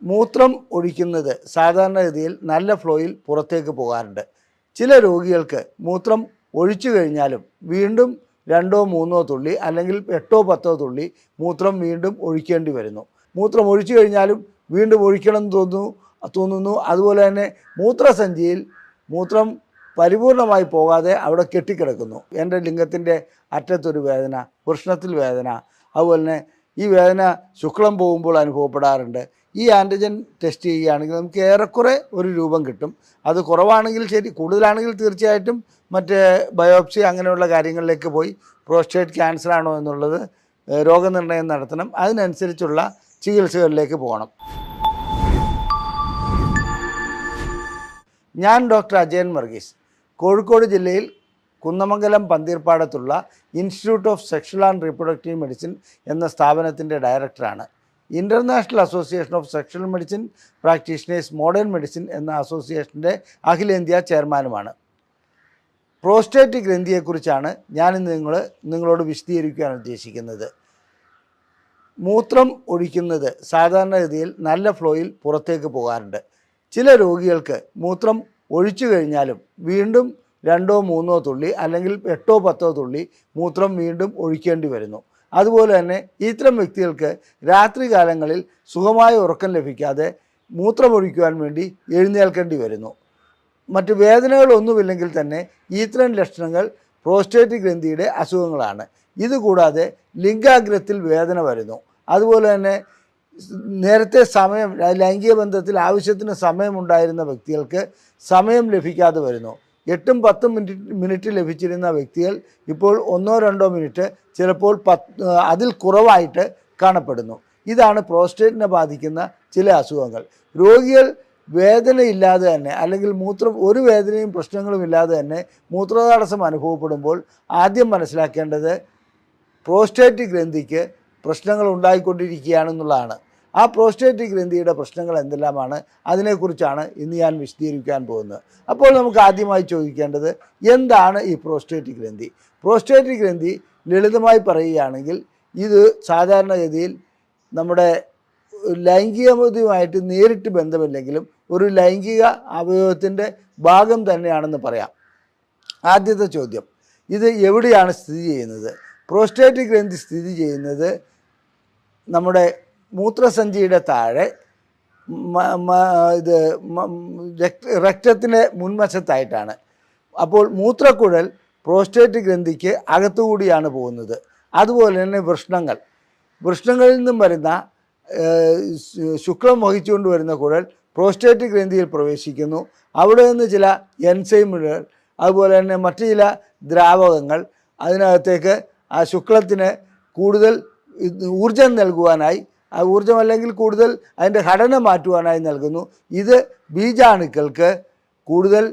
മൂത്രം ഒഴിക്കുന്നത് സാധാരണഗതിയിൽ നല്ല ഫ്ലോയിൽ പുറത്തേക്ക് പോകാറുണ്ട്. ചില രോഗികൾക്ക് മൂത്രം ഒഴിച്ചു കഴിഞ്ഞാലും വീണ്ടും 2-3 തുള്ളി അല്ലെങ്കിൽ 8-10 തുള്ളി മൂത്രം വീണ്ടും ഒഴിക്കേണ്ടി വരുന്നു. മൂത്രം ഒഴിച്ചു കഴിഞ്ഞാലും വീണ്ടും ഒഴിക്കണം തോന്നുന്നു. അതുപോലെ തന്നെ മൂത്രസഞ്ചിയിൽ മൂത്രം പരിപൂർണമായി പോകാതെ അവിടെ കെട്ടിക്കിടക്കുന്നു. എൻ്റെ ലിംഗത്തിൻ്റെ അറ്റത്തൊരു വേദന, വൃഷ്ണത്തിൽ വേദന, അതുപോലെ തന്നെ ഈ വേദന ശുക്ലം പോകുമ്പോൾ അനുഭവപ്പെടാറുണ്ട്. ഈ ആൻറ്റിജൻ ടെസ്റ്റ് ചെയ്യുകയാണെങ്കിൽ നമുക്ക് ഏറെക്കുറെ ഒരു രൂപം കിട്ടും. അത് കുറവാണെങ്കിൽ ശരി, കൂടുതലാണെങ്കിൽ തീർച്ചയായിട്ടും മറ്റ് ബയോപ്സി അങ്ങനെയുള്ള കാര്യങ്ങളിലേക്ക് പോയി പ്രോസ്റ്റേറ്റ് ക്യാൻസർ ആണോ എന്നുള്ളത് രോഗനിർണയം നടത്തണം. അതിനനുസരിച്ചുള്ള ചികിത്സകളിലേക്ക് പോകണം. ഞാൻ ഡോക്ടർ അജയൻ വർഗീസ്, കോഴിക്കോട് ജില്ലയിൽ കുന്നമംഗലം പന്തീർപ്പാടത്തുള്ള institute of sexual and reproductive medicine എന്ന സ്ഥാപനത്തിൻ്റെ ഡയറക്ടറാണ്. International association of sexual medicine practitioners modern medicine എന്ന അസോസിയേഷൻ്റെ അഖിലേന്ത്യാ ചെയർമാനുമാണ്. പ്രോസ്റ്റേറ്റ് ഗ്രന്ഥിയെക്കുറിച്ചാണ് ഞാനിന്ന് നിങ്ങളോട് വിശദീകരിക്കാൻ ഉദ്ദേശിക്കുന്നത്. മൂത്രം ഒഴിക്കുന്നത് സാധാരണഗതിയിൽ നല്ല ഫ്ലോയിൽ പുറത്തേക്ക് പോകാറുണ്ട്. ചില രോഗികൾക്ക് മൂത്രം ഒഴിച്ചു കഴിഞ്ഞാലും വീണ്ടും 2-3 തുള്ളി അല്ലെങ്കിൽ 8-10 തുള്ളി മൂത്രം വീണ്ടും ഒഴിക്കേണ്ടി വരുന്നു. അതുപോലെ തന്നെ ഇത്തരം വ്യക്തികൾക്ക് രാത്രി കാലങ്ങളിൽ സുഖമായ ഉറക്കം ലഭിക്കാതെ മൂത്രമൊഴിക്കുവാൻ വേണ്ടി എഴുന്നേൽക്കേണ്ടി വരുന്നു. മറ്റ് വേദനകളൊന്നുമില്ലെങ്കിൽ തന്നെ ഇത്തരം ലക്ഷണങ്ങൾ പ്രോസ്റ്റേറ്റ് ഗ്രന്ഥിയുടെ അസുഖങ്ങളാണ്. ഇതുകൂടാതെ ലിംഗാഗ്രത്തിൽ വേദന വരുന്നു. അതുപോലെ തന്നെ നേരത്തെ സമയം, ലൈംഗിക ബന്ധത്തിൽ ആവശ്യത്തിന് സമയമുണ്ടായിരുന്ന വ്യക്തികൾക്ക് സമയം ലഭിക്കാതെ വരുന്നു. 8-10 മിനിറ്റ് ലഭിച്ചിരുന്ന വ്യക്തികൾ ഇപ്പോൾ 1-2 മിനിറ്റ്, ചിലപ്പോൾ അതിൽ കുറവായിട്ട് കാണപ്പെടുന്നു. ഇതാണ് പ്രോസ്റ്റേറ്റിനെ ബാധിക്കുന്ന ചില അസുഖങ്ങൾ. രോഗികൾ വേദനയില്ലാതെ തന്നെ അല്ലെങ്കിൽ ഒരു വേദനയും പ്രശ്നങ്ങളും ഇല്ലാതെ തന്നെ മൂത്രതടസ്സം അനുഭവപ്പെടുമ്പോൾ ആദ്യം മനസ്സിലാക്കേണ്ടത് പ്രോസ്റ്റേറ്റ് ഗ്രന്ഥിക്ക് പ്രശ്നങ്ങൾ ഉണ്ടായിക്കൊണ്ടിരിക്കുകയാണെന്നുള്ളതാണ്. ആ പ്രോസ്റ്റേറ്റ് ഗ്രന്ഥിയുടെ പ്രശ്നങ്ങൾ എന്തെല്ലാമാണ്, അതിനെക്കുറിച്ചാണ് ഇന്ന് ഞാൻ വിശദീകരിക്കാൻ പോകുന്നത്. അപ്പോൾ നമുക്ക് ആദ്യമായി ചോദിക്കേണ്ടത്, എന്താണ് ഈ പ്രോസ്റ്റേറ്റ് ഗ്രന്ഥി? പ്രോസ്റ്റേറ്റ് ഗ്രന്ഥി ലളിതമായി പറയുകയാണെങ്കിൽ ഇത് സാധാരണഗതിയിൽ നമ്മുടെ ലൈംഗികതയുമായിട്ട് നേരിട്ട് ബന്ധമില്ലെങ്കിലും ഒരു ലൈംഗിക അവയവത്തിൻ്റെ ഭാഗം തന്നെയാണെന്ന് പറയാം. ആദ്യത്തെ ചോദ്യം, ഇത് എവിടെയാണ് സ്ഥിതി ചെയ്യുന്നത്? പ്രോസ്റ്റേറ്റ് ഗ്രന്ഥി സ്ഥിതി ചെയ്യുന്നത് നമ്മുടെ മൂത്രസഞ്ചിയുടെ താഴെ രക്തത്തിൻ്റെ മുൻവശത്തായിട്ടാണ്. അപ്പോൾ മൂത്രക്കുഴൽ പ്രോസ്റ്റേറ്റ് ഗ്രന്ഥിക്ക് അകത്തുകൂടിയാണ് പോകുന്നത്. അതുപോലെ തന്നെ വൃഷ്ണങ്ങളിൽ നിന്നും വരുന്ന ശുക്ലം വഹിച്ചുകൊണ്ട് വരുന്ന കുഴൽ പ്രോസ്റ്റേറ്റ് ഗ്രന്ഥിയിൽ പ്രവേശിക്കുന്നു. അവിടെ നിന്ന് ചില എൻസൈമുകൾ, അതുപോലെ തന്നെ മറ്റു ചില ദ്രാവകങ്ങൾ അതിനകത്തേക്ക് ആ ശുക്ലത്തിന് കൂടുതൽ ഊർജം നൽകുവാനായി, ആ ഊർജം അല്ലെങ്കിൽ കൂടുതൽ അതിൻ്റെ ഘടന മാറ്റുവാനായി നൽകുന്നു. ഇത് ബീജാണുക്കൾക്ക് കൂടുതൽ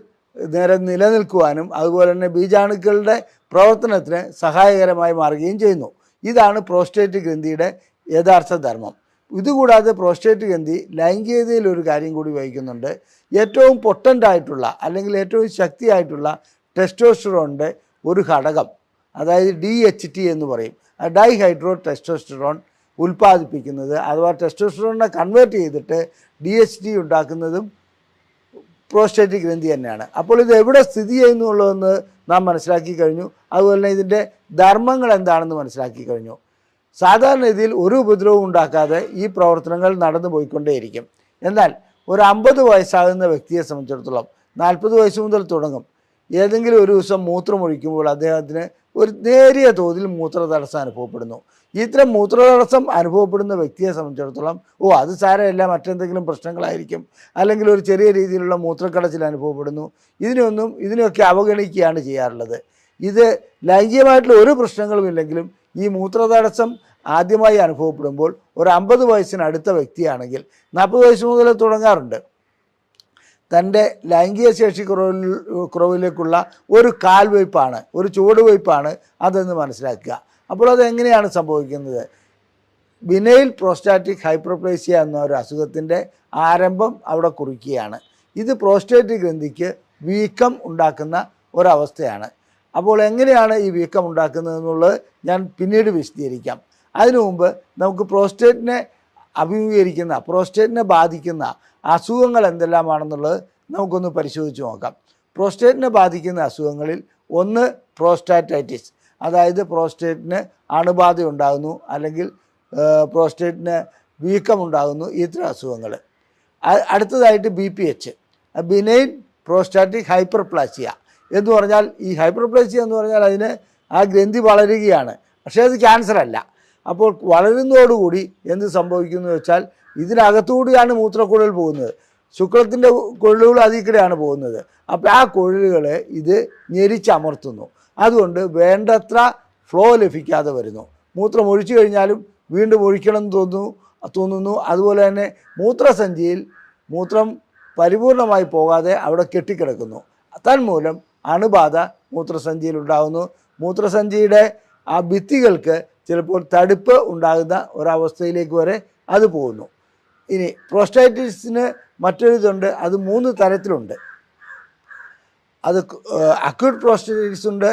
നേരം നിലനിൽക്കുവാനും അതുപോലെ തന്നെ ബീജാണുക്കളുടെ പ്രവർത്തനത്തിന് സഹായകരമായി മാറുകയും ചെയ്യുന്നു. ഇതാണ് പ്രോസ്റ്റേറ്റ് ഗ്രന്ഥിയുടെ യഥാർത്ഥ ധർമ്മം. ഇതുകൂടാതെ പ്രോസ്റ്റേറ്റ് ഗ്രന്ഥി ലൈംഗികതയിൽ ഒരു കാര്യം കൂടി വഹിക്കുന്നുണ്ട്. ഏറ്റവും പൊട്ടൻ്റായിട്ടുള്ള അല്ലെങ്കിൽ ഏറ്റവും ശക്തിയായിട്ടുള്ള ടെസ്റ്റോസ്റ്ററോണിൻ്റെ ഒരു ഘടകം, അതായത് DHT എന്ന് പറയും, ഡൈഹൈഡ്രോ ടെസ്റ്റോസ്റ്ററോൺ ഉൽപ്പാദിപ്പിക്കുന്നത് അഥവാ ടെസ്റ്റോസ്റ്ററോണിനെ കൺവേർട്ട് ചെയ്തിട്ട് DHT ഉണ്ടാക്കുന്നതും പ്രോസ്റ്റേറ്റ് ഗ്രന്ഥി തന്നെയാണ്. അപ്പോൾ ഇത് എവിടെ സ്ഥിതി ചെയ്യുന്നുള്ളതെന്ന് നാം മനസ്സിലാക്കി കഴിഞ്ഞു. അതുപോലെ തന്നെ ഇതിൻ്റെ ധർമ്മങ്ങൾ എന്താണെന്ന് മനസ്സിലാക്കി കഴിഞ്ഞു. സാധാരണ ഇതിൽ ഒരു ഉപദ്രവവും ഉണ്ടാക്കാതെ ഈ പ്രവർത്തനങ്ങൾ നടന്നു പോയിക്കൊണ്ടേയിരിക്കും. എന്നാൽ ഒരു 50 വയസ്സാകുന്ന വ്യക്തിയെ സംബന്ധിച്ചിടത്തോളം 40 വയസ്സ് മുതൽ തുടങ്ങും. ഏതെങ്കിലും ഒരു ദിവസം മൂത്രമൊഴിക്കുമ്പോൾ അദ്ദേഹത്തിന് ഒരു നേരിയ തോതിൽ മൂത്രതടസ്സം അനുഭവപ്പെടുന്നു. ഇത്തരം മൂത്രതടസ്സം അനുഭവപ്പെടുന്ന വ്യക്തിയെ സംബന്ധിച്ചിടത്തോളം അത് സാരമില്ല, മറ്റെന്തെങ്കിലും പ്രശ്നങ്ങളായിരിക്കും, അല്ലെങ്കിൽ ഒരു ചെറിയ രീതിയിലുള്ള മൂത്രക്കടച്ചിൽ അനുഭവപ്പെടുന്നു, ഇതിനെയൊക്കെ അവഗണിക്കുകയാണ് ചെയ്യാറുള്ളത്. ഇത് ലൈംഗികമായിട്ടുള്ള ഒരു പ്രശ്നങ്ങളുമില്ലെങ്കിലും ഈ മൂത്രതടസ്സം ആദ്യമായി അനുഭവപ്പെടുമ്പോൾ ഒരു 50 വയസ്സിനടുത്ത വ്യക്തിയാണെങ്കിൽ 40 വയസ്സ് മുതൽ തുടങ്ങാറുണ്ട്. തൻ്റെ ലൈംഗിക ശേഷി കുറവിലേക്കുള്ള ഒരു കാൽവയ്പ്പാണ്, ഒരു ചുവടുവയ്പ്പാണ് അതെന്ന് മനസ്സിലാക്കുക. അപ്പോൾ അതെങ്ങനെയാണ് സംഭവിക്കുന്നത്? ബിനൈൽ പ്രോസ്റ്റാറ്റിക് ഹൈപ്പർപ്ലേസിയ എന്ന ഒരു അസുഖത്തിൻ്റെ ആരംഭം അവിടെ കുറിക്കുകയാണ്. ഇത് പ്രോസ്റ്റേറ്റ് ഗ്രന്ഥിക്ക് വീക്കം ഉണ്ടാക്കുന്ന ഒരവസ്ഥയാണ്. അപ്പോൾ എങ്ങനെയാണ് ഈ വീക്കം ഉണ്ടാക്കുന്നതെന്നുള്ളത് ഞാൻ പിന്നീട് വിശദീകരിക്കാം. അതിനു മുമ്പ് നമുക്ക് പ്രോസ്റ്റേറ്റിനെ അഭിമുഖീകരിക്കുന്ന പ്രോസ്റ്റേറ്റിനെ ബാധിക്കുന്ന അസുഖങ്ങൾ എന്തെല്ലാമാണെന്നുള്ളത് നമുക്കൊന്ന് പരിശോധിച്ച് നോക്കാം. പ്രോസ്റ്റേറ്റിനെ ബാധിക്കുന്ന അസുഖങ്ങളിൽ ഒന്ന് പ്രോസ്റ്റാറ്റൈറ്റിസ്, അതായത് പ്രോസ്റ്റേറ്റിന് അണുബാധ ഉണ്ടാകുന്നു അല്ലെങ്കിൽ പ്രോസ്റ്റേറ്റിന് വീക്കമുണ്ടാകുന്നു, ഇത്തരം അസുഖങ്ങൾ. അടുത്തതായിട്ട് BPH, ബിനൈൻ പ്രോസ്റ്റാറ്റിക് ഹൈപ്പർപ്ലാസിയ എന്ന് പറഞ്ഞാൽ, ഈ ഹൈപ്പർപ്ലാസിയ എന്ന് പറഞ്ഞാൽ അതിന് ആ ഗ്രന്ഥി വളരുകയാണ്, പക്ഷേ അത് ക്യാൻസർ അല്ല. അപ്പോൾ വളരുന്നതോടുകൂടി എന്ത് സംഭവിക്കുന്നു വെച്ചാൽ ഇതിനകത്തുകൂടിയാണ് മൂത്രക്കുഴൽ പോകുന്നത്, ശുക്ലത്തിൻ്റെ കുഴലുകൾ അതിൽക്കൂടെയാണ് പോകുന്നത്. അപ്പോൾ ആ കുഴലുകളെ ഇത് ഞെരിച്ചമർത്തുന്നു. അതുകൊണ്ട് വേണ്ടത്ര ഫ്ലോ ലഭിക്കാതെ വരുന്നു. മൂത്രം ഒഴിച്ചു കഴിഞ്ഞാലും വീണ്ടും ഒഴിക്കണം എന്ന് തോന്നുന്നു. അതുപോലെ തന്നെ മൂത്രസഞ്ചിയിൽ മൂത്രം പരിപൂർണമായി പോകാതെ അവിടെ കെട്ടിക്കിടക്കുന്നു. തന്മൂലം അണുബാധ മൂത്രസഞ്ചിയിൽ ഉണ്ടാകുന്നു. മൂത്രസഞ്ചിയുടെ ആ ഭിത്തികൾക്ക് ചിലപ്പോൾ തടുപ്പ് ഉണ്ടാകുന്ന ഒരവസ്ഥയിലേക്ക് വരെ അത് പോകുന്നു. ഇനി പ്രോസ്റ്റൈറ്റിസിന് മറ്റൊരിതുണ്ട്, അത് 3 തരത്തിലുണ്ട്. അത് അക്യൂട്ട് പ്രോസ്റ്റൈറ്റിസ് ഉണ്ട്,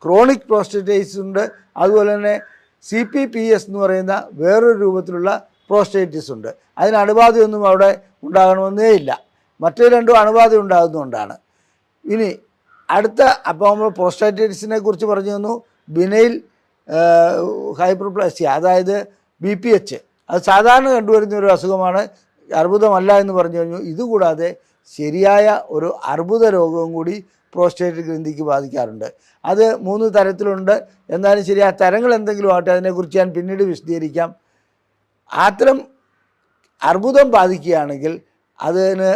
ക്രോണിക് പ്രോസ്റ്റൈറ്റിസ് ഉണ്ട്, അതുപോലെ തന്നെ CPPS എന്ന് പറയുന്ന വേറൊരു രൂപത്തിലുള്ള പ്രോസ്റ്റൈറ്റിസ് ഉണ്ട്. അതിന് അണുബാധയൊന്നും അവിടെ ഉണ്ടാകണമെന്നേ ഇല്ല. മറ്റേ രണ്ടും അണുബാധ ഉണ്ടാകുന്നതുകൊണ്ടാണ്. ഇനി അടുത്ത, അപ്പോൾ നമ്മൾ പ്രോസ്റ്റൈറ്റിസിനെ കുറിച്ച് പറഞ്ഞു തന്നു. ബിനൈൽ ഹൈപ്പർപ്ലാസിയ, അതായത് BPH, അത് സാധാരണ കണ്ടുവരുന്ന ഒരു അസുഖമാണ്, അർബുദമല്ല എന്ന് പറഞ്ഞു കഴിഞ്ഞു. ഇതുകൂടാതെ ശരിയായ ഒരു അർബുദ രോഗവും കൂടി പ്രോസ്റ്റേറ്റ് ഗ്രന്ഥിക്ക് ബാധിക്കാറുണ്ട്. അത് 3 തരത്തിലുണ്ട്. എന്നാലും ശരി, ആ തരങ്ങൾ എന്തെങ്കിലും ആകട്ടെ, അതിനെക്കുറിച്ച് ഞാൻ പിന്നീട് വിശദീകരിക്കാം. അത്തരം അർബുദം ബാധിക്കുകയാണെങ്കിൽ അതിന്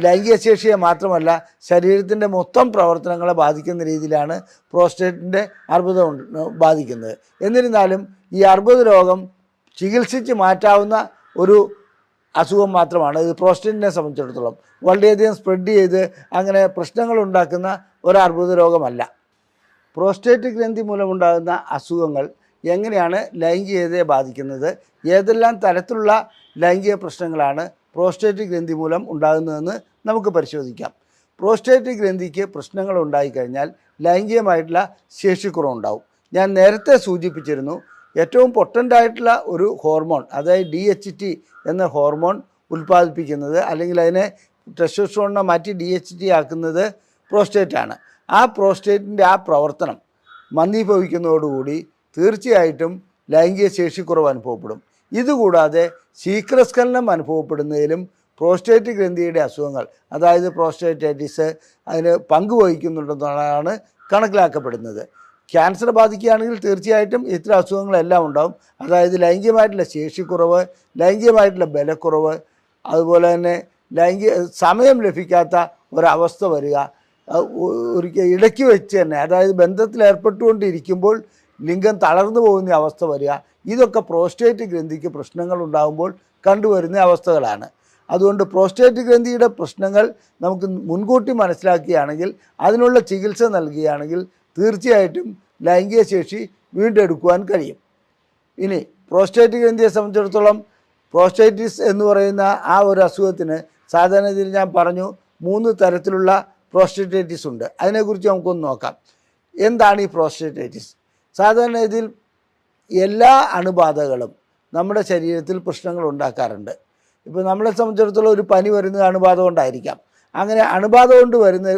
ലൈംഗിക ശേഷിയെ മാത്രമല്ല ശരീരത്തിൻ്റെ മൊത്തം പ്രവർത്തനങ്ങളെ ബാധിക്കുന്ന രീതിയിലാണ് പ്രോസ്റ്റേറ്റിൻ്റെ അർബുദം ബാധിക്കുന്നത്. എന്നിരുന്നാലും ഈ അർബുദ രോഗം ചികിത്സിച്ച് മാറ്റാവുന്ന ഒരു അസുഖം മാത്രമാണ് ഇത്. പ്രോസ്റ്റേറ്റിനെ സംബന്ധിച്ചിടത്തോളം വളരെയധികം സ്പ്രെഡ് ചെയ്ത് അങ്ങനെ പ്രശ്നങ്ങൾ ഉണ്ടാക്കുന്ന ഒരു അർബുദ രോഗമല്ല. പ്രോസ്റ്റേറ്റ് ഗ്രന്ഥി മൂലമുണ്ടാകുന്ന അസുഖങ്ങൾ എങ്ങനെയാണ് ലൈംഗികതയെ ബാധിക്കുന്നത്, ഏതെല്ലാം തരത്തിലുള്ള ലൈംഗിക പ്രശ്നങ്ങളാണ് പ്രോസ്റ്റേറ്റ് ഗ്രന്ഥി മൂലം ഉണ്ടാകുന്നതെന്ന് നമുക്ക് പരിശോധിക്കാം. പ്രോസ്റ്റേറ്റ് ഗ്രന്ഥിക്ക് പ്രശ്നങ്ങൾ ഉണ്ടായിക്കഴിഞ്ഞാൽ ലൈംഗികമായിട്ടുള്ള ശേഷിക്കുറവുണ്ടാവും. ഞാൻ നേരത്തെ സൂചിപ്പിച്ചിരുന്നു, ഏറ്റവും പൊട്ടൻ്റായിട്ടുള്ള ഒരു ഹോർമോൺ, അതായത് DHT എന്ന ഹോർമോൺ ഉൽപ്പാദിപ്പിക്കുന്നത്, അല്ലെങ്കിൽ അതിനെ ടെസ്റ്റോസ്റ്ററോണിനെ മാറ്റി DHT ആക്കുന്നത് പ്രോസ്റ്റേറ്റാണ്. ആ പ്രോസ്റ്റേറ്റിൻ്റെ ആ പ്രവർത്തനം മന്ദീഭവിക്കുന്നതോടുകൂടി തീർച്ചയായിട്ടും ലൈംഗിക ശേഷിക്കുറവ് അനുഭവപ്പെടും. ഇതുകൂടാതെ ശീഘ്രസ്ഖലനം അനുഭവപ്പെടുന്നതിലും പ്രോസ്റ്റേറ്റ് ഗ്രന്ഥിയുടെ അസുഖങ്ങൾ, അതായത് പ്രോസ്റ്റേറ്റൈറ്റിസ്, അതിന് പങ്കുവഹിക്കുന്നുണ്ടെന്നാണ് കണക്കിലാക്കപ്പെടുന്നത്. ക്യാൻസർ ബാധിക്കുകയാണെങ്കിൽ തീർച്ചയായിട്ടും ഇത്തരം അസുഖങ്ങളെല്ലാം ഉണ്ടാകും. അതായത് ലൈംഗികമായിട്ടുള്ള ശേഷിക്കുറവ്, ലൈംഗികമായിട്ടുള്ള ബലക്കുറവ്, അതുപോലെ തന്നെ സമയം ലഭിക്കാത്ത ഒരവസ്ഥ വരിക, ഒരിക്കൽ ഇടയ്ക്ക് വെച്ച് തന്നെ, അതായത് ബന്ധത്തിൽ ഏർപ്പെട്ടുകൊണ്ടിരിക്കുമ്പോൾ ലിംഗം തളർന്നു പോകുന്ന അവസ്ഥ വരിക, ഇതൊക്കെ പ്രോസ്റ്റേറ്റ് ഗ്രന്ഥിക്ക് പ്രശ്നങ്ങൾ ഉണ്ടാകുമ്പോൾ കണ്ടുവരുന്ന അവസ്ഥകളാണ്. അതുകൊണ്ട് പ്രോസ്റ്റേറ്റ് ഗ്രന്ഥിയുടെ പ്രശ്നങ്ങൾ നമുക്ക് മുൻകൂട്ടി മനസ്സിലാക്കുകയാണെങ്കിൽ, അതിനുള്ള ചികിത്സ നൽകുകയാണെങ്കിൽ തീർച്ചയായിട്ടും ലൈംഗിക ശേഷി വീണ്ടെടുക്കുവാൻ കഴിയും. ഇനി പ്രോസ്റ്റേറ്റ് ഗ്രന്ഥിയെ സംബന്ധിച്ചിടത്തോളം പ്രോസ്റ്റൈറ്റിസ് എന്ന് പറയുന്ന ആ ഒരു അസുഖത്തിന് സാധാരണ ഇതിൽ ഞാൻ പറഞ്ഞു 3 തരത്തിലുള്ള പ്രോസ്റ്റേറ്റൈറ്റിസ് ഉണ്ട്. അതിനെക്കുറിച്ച് നമുക്കൊന്ന് നോക്കാം. എന്താണ് ഈ പ്രോസ്റ്റേറ്റൈറ്റിസ്? സാധാരണ ഇതിൽ എല്ലാ അണുബാധകളും നമ്മുടെ ശരീരത്തിൽ പ്രശ്നങ്ങൾ ഉണ്ടാക്കാറുണ്ട്. ഇപ്പോൾ നമ്മളെ സംബന്ധിച്ചിടത്തോളം ഒരു പനി വരുന്നത് അണുബാധ കൊണ്ടായിരിക്കാം. അങ്ങനെ അണുബാധ കൊണ്ട് വരുന്ന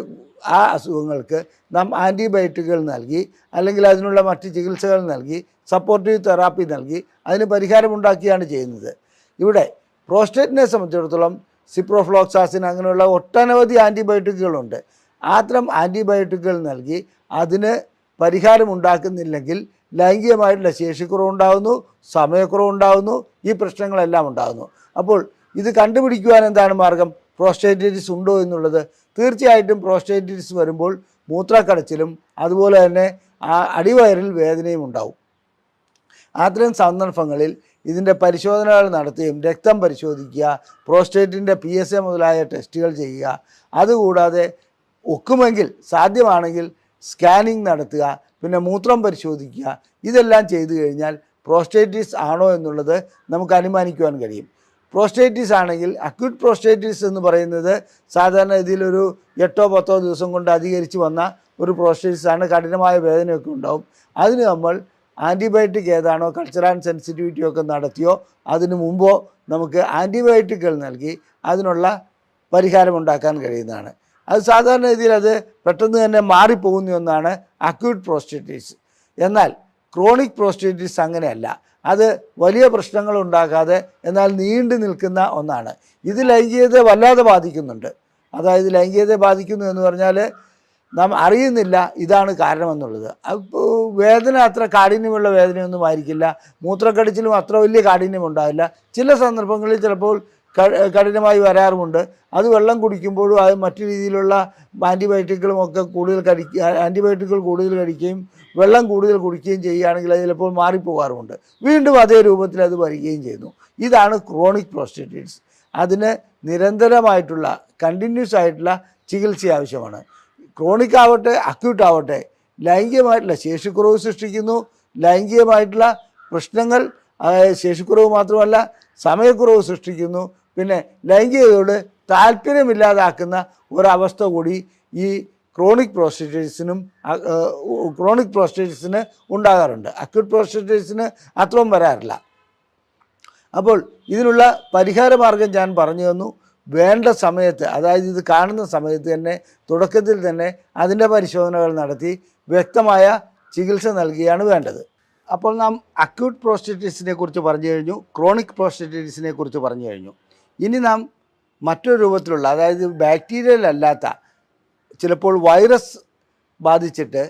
ആ അസുഖങ്ങൾക്ക് നാം ആൻറ്റിബയോട്ടിക്കുകൾ നൽകി, അല്ലെങ്കിൽ അതിനുള്ള മറ്റ് ചികിത്സകൾ നൽകി, സപ്പോർട്ടീവ് തെറാപ്പി നൽകി അതിന് പരിഹാരമുണ്ടാക്കിയാണ് ചെയ്യുന്നത്. ഇവിടെ പ്രോസ്റ്റേറ്റിനെ സംബന്ധിച്ചിടത്തോളം സിപ്രോഫ്ലോക്സാസിൻ അങ്ങനെയുള്ള ഒട്ടനവധി ആൻറ്റിബയോട്ടിക്കുകളുണ്ട്. അത്തരം ആൻറ്റിബയോട്ടിക്കുകൾ നൽകി അതിന് പരിഹാരമുണ്ടാക്കുന്നില്ലെങ്കിൽ ലൈംഗികമായിട്ടുള്ള ശേഷിക്കുറവുണ്ടാകുന്നു, സമയക്കുറവുണ്ടാകുന്നു, ഈ പ്രശ്നങ്ങളെല്ലാം ഉണ്ടാകുന്നു. അപ്പോൾ ഇത് കണ്ടുപിടിക്കുവാൻ എന്താണ് മാർഗം? പ്രോസ്റ്റേറ്റൈറ്റിസ് ഉണ്ടോ എന്നുള്ളത്. തീർച്ചയായിട്ടും പ്രോസ്റ്റേറ്റൈറ്റിസ് വരുമ്പോൾ മൂത്രക്കടച്ചിലും അതുപോലെ തന്നെ അടിവയറിൽ വേദനയും ഉണ്ടാവും. അത്തരം സന്ദർഭങ്ങളിൽ ഇതിൻ്റെ പരിശോധനകൾ നടത്തുകയും രക്തം പരിശോധിക്കുക, പ്രോസ്റ്റേറ്റിൻ്റെ PSA മുതലായ ടെസ്റ്റുകൾ ചെയ്യുക, അതുകൂടാതെ ഒക്കുമെങ്കിൽ സാധ്യമാണെങ്കിൽ സ്കാനിങ് നടത്തുക, പിന്നെ മൂത്രം പരിശോധിക്കുക. ഇതെല്ലാം ചെയ്തു കഴിഞ്ഞാൽ പ്രോസ്റ്റേറ്റിസ് ആണോ എന്നുള്ളത് നമുക്ക് അനുമാനിക്കുവാൻ കഴിയും. പ്രോസ്റ്റേറ്റിസ് ആണെങ്കിൽ അക്യൂട്ട് പ്രോസ്റ്റേറ്റിസ് എന്ന് പറയുന്നത് സാധാരണ ഇതിലൊരു 8-10 ദിവസം കൊണ്ട് അധികരിച്ച് വന്ന ഒരു പ്രോസ്റ്റേറ്റിസ് ആണ്. കഠിനമായ വേദനയൊക്കെ ഉണ്ടാവും. അതിന് നമ്മൾ ആൻറ്റിബയോട്ടിക് ഏതാണോ കൾച്ചർ ആൻഡ് സെൻസിറ്റിവിറ്റി ഒക്കെ നടത്തിയോ അതിനു മുമ്പോ നമുക്ക് ആൻറ്റിബയോട്ടിക്കുകൾ നൽകി അതിനുള്ള പരിഹാരം ഉണ്ടാക്കാൻ കഴിയുന്നതാണ്. അത് സാധാരണ രീതിയിൽ അത് പെട്ടെന്ന് തന്നെ മാറിപ്പോകുന്ന ഒന്നാണ് അക്യൂട്ട് പ്രോസ്റ്റേറ്റിസ്. എന്നാൽ ക്രോണിക് പ്രോസ്റ്റേറ്റിസ് അങ്ങനെയല്ല. അത് വലിയ പ്രശ്നങ്ങൾ ഉണ്ടാക്കാതെ എന്നാൽ നീണ്ടു നിൽക്കുന്ന ഒന്നാണ്. ഇത് ലൈംഗികതയെ വല്ലാതെ ബാധിക്കുന്നുണ്ട്. അതായത് ലൈംഗികതയെ ബാധിക്കുന്നു എന്ന് പറഞ്ഞാൽ നാം അറിയുന്നില്ല ഇതാണ് കാരണമെന്നുള്ളത്. അപ്പോൾ വേദന അത്ര കാഠിന്യമുള്ള വേദനയൊന്നും ആയിരിക്കില്ല, മൂത്രക്കടിച്ചിലും അത്ര വലിയ കാഠിന്യം ഉണ്ടാവില്ല. ചില സന്ദർഭങ്ങളിൽ ചിലപ്പോൾ കഠിനമായി വരാറുമുണ്ട്. അത് വെള്ളം കുടിക്കുമ്പോഴും അത് മറ്റു രീതിയിലുള്ള ആൻറ്റിബയോട്ടിക്കുകൾ കൂടുതൽ കഴിക്കുകയും വെള്ളം കൂടുതൽ കുടിക്കുകയും ചെയ്യുകയാണെങ്കിൽ അത് ചിലപ്പോൾ മാറിപ്പോകാറുമുണ്ട്. വീണ്ടും അതേ രൂപത്തിൽ അത് വരികയും ചെയ്യുന്നു. ഇതാണ് ക്രോണിക് പ്രോസ്റ്റേറ്റിസ്. അതിന് നിരന്തരമായിട്ടുള്ള കണ്ടിന്യൂസ് ആയിട്ടുള്ള ചികിത്സ ആവശ്യമാണ്. ക്രോണിക് ആവട്ടെ അക്യൂട്ട് ആവട്ടെ ലൈംഗികമായിട്ടുള്ള ശേഷിക്കുറവ് സൃഷ്ടിക്കുന്നു. ലൈംഗികമായിട്ടുള്ള പ്രശ്നങ്ങൾ, ശേഷിക്കുറവ് മാത്രമല്ല സമയക്കുറവ് സൃഷ്ടിക്കുന്നു. പിന്നെ ലൈംഗികതയോട് താല്പര്യമില്ലാതാക്കുന്ന ഒരവസ്ഥ കൂടി ഈ ക്രോണിക് പ്രോസ്റ്റേറ്റിസിന് ഉണ്ടാകാറുണ്ട്. അക്യൂട്ട് പ്രോസ്റ്റേറ്റിസിന് അത്രയും വരാറില്ല. അപ്പോൾ ഇതിനുള്ള പരിഹാര മാർഗം ഞാൻ പറഞ്ഞു തന്നു. വേണ്ട സമയത്ത്, അതായത് ഇത് കാണുന്ന സമയത്ത് തന്നെ തുടക്കത്തിൽ തന്നെ അതിൻ്റെ പരിശോധനകൾ നടത്തി വ്യക്തമായ ചികിത്സ നൽകുകയാണ് വേണ്ടത്. അപ്പോൾ നാം അക്യൂട്ട് പ്രോസ്റ്റേറ്റിസിനെ കുറിച്ച് പറഞ്ഞു കഴിഞ്ഞു, ക്രോണിക് പ്രോസ്റ്റേറ്റിസിനെ കുറിച്ച് പറഞ്ഞു കഴിഞ്ഞു. ഇനി നാം മറ്റൊരു രൂപത്തിലുള്ള, അതായത് ബാക്ടീരിയൽ അല്ലാത്ത, ചിലപ്പോൾ വൈറസ് ബാധിച്ചിട്ട്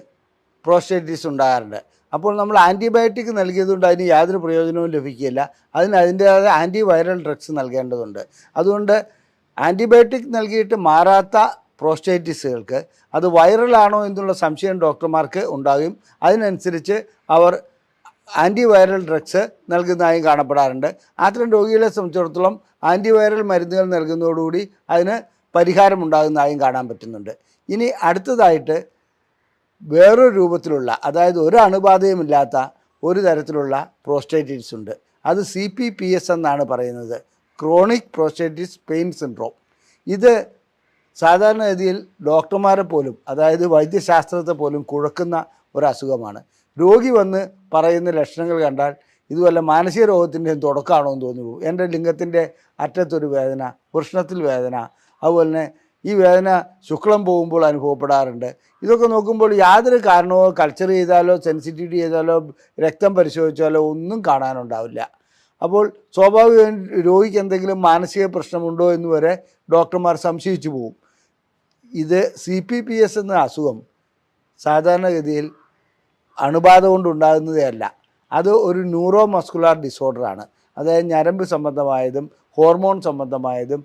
പ്രോസ്റ്റേറ്റിസ് ഉണ്ടാകാറുണ്ട്. അപ്പോൾ നമ്മൾ ആൻറ്റിബയോട്ടിക് നൽകിയതുകൊണ്ട് അതിന് യാതൊരു പ്രയോജനവും ലഭിക്കില്ല. അതിൻ്റേതായ ആൻറ്റി വൈറൽ ഡ്രഗ്സ് നൽകേണ്ടതുണ്ട്. അതുകൊണ്ട് ആൻറ്റിബയോട്ടിക് നൽകിയിട്ട് മാറാത്ത പ്രോസ്റ്റേറ്റിസുകൾക്ക് അത് വൈറലാണോ എന്നുള്ള സംശയം ഡോക്ടർമാർക്ക് ഉണ്ടാകും. അതിനനുസരിച്ച് അവർ ആൻറ്റിവൈറൽ ഡ്രഗ്സ് നൽകുന്നതായും കാണപ്പെടാറുണ്ട്. അത്തരം രോഗികളെ സംബന്ധിച്ചിടത്തോളം ആൻറ്റിവൈറൽ മരുന്നുകൾ നൽകുന്നതോടുകൂടി അതിന് പരിഹാരമുണ്ടാകുന്നതായും കാണാൻ പറ്റുന്നുണ്ട്. ഇനി അടുത്തതായിട്ട് വേറൊരു രൂപത്തിലുള്ള, അതായത് ഒരു അണുബാധയുമില്ലാത്ത ഒരു തരത്തിലുള്ള പ്രോസ്റ്റേറ്റിസ് ഉണ്ട്. അത് CPPS എന്നാണ് പറയുന്നത്, ക്രോണിക് പ്രോസ്റ്റേറ്റിസ് പെയിൻ സിൻഡ്രോം. ഇത് സാധാരണഗതിയിൽ ഡോക്ടർമാരെ പോലും, അതായത് വൈദ്യശാസ്ത്രത്തെ പോലും കുഴക്കുന്ന ഒരു അസുഖമാണ്. രോഗി വന്ന് പറയുന്ന ലക്ഷണങ്ങൾ കണ്ടാൽ ഇത് വല്ല മാനസിക രോഗത്തിൻ്റെയും തുടക്കമാണോ എന്ന് തോന്നി പോകും. എൻ്റെ ലിംഗത്തിൻ്റെ അറ്റത്തൊരു വേദന, വൃഷ്ണത്തിൽ വേദന, അതുപോലെ തന്നെ ഈ വേദന ശുക്ലം പോകുമ്പോൾ അനുഭവപ്പെടാറുണ്ട്. ഇതൊക്കെ നോക്കുമ്പോൾ യാതൊരു കാരണമോ കൾച്ചർ ചെയ്താലോ സെൻസിറ്റിവിറ്റി ചെയ്താലോ രക്തം പരിശോധിച്ചാലോ ഒന്നും കാണാനുണ്ടാവില്ല. അപ്പോൾ സ്വാഭാവികമായും രോഗിക്ക് എന്തെങ്കിലും മാനസിക പ്രശ്നമുണ്ടോ എന്ന് വരെ ഡോക്ടർമാർ സംശയിച്ചു പോകും. ഇത് CPPS എന്ന അസുഖം സാധാരണഗതിയിൽ അണുബാധ കൊണ്ടുണ്ടാകുന്നതേ അല്ല. അത് ഒരു ന്യൂറോ മസ്കുലാർ ഡിസോർഡറാണ്. അതായത് ഞരമ്പ് സംബന്ധമായതും ഹോർമോൺ സംബന്ധമായതും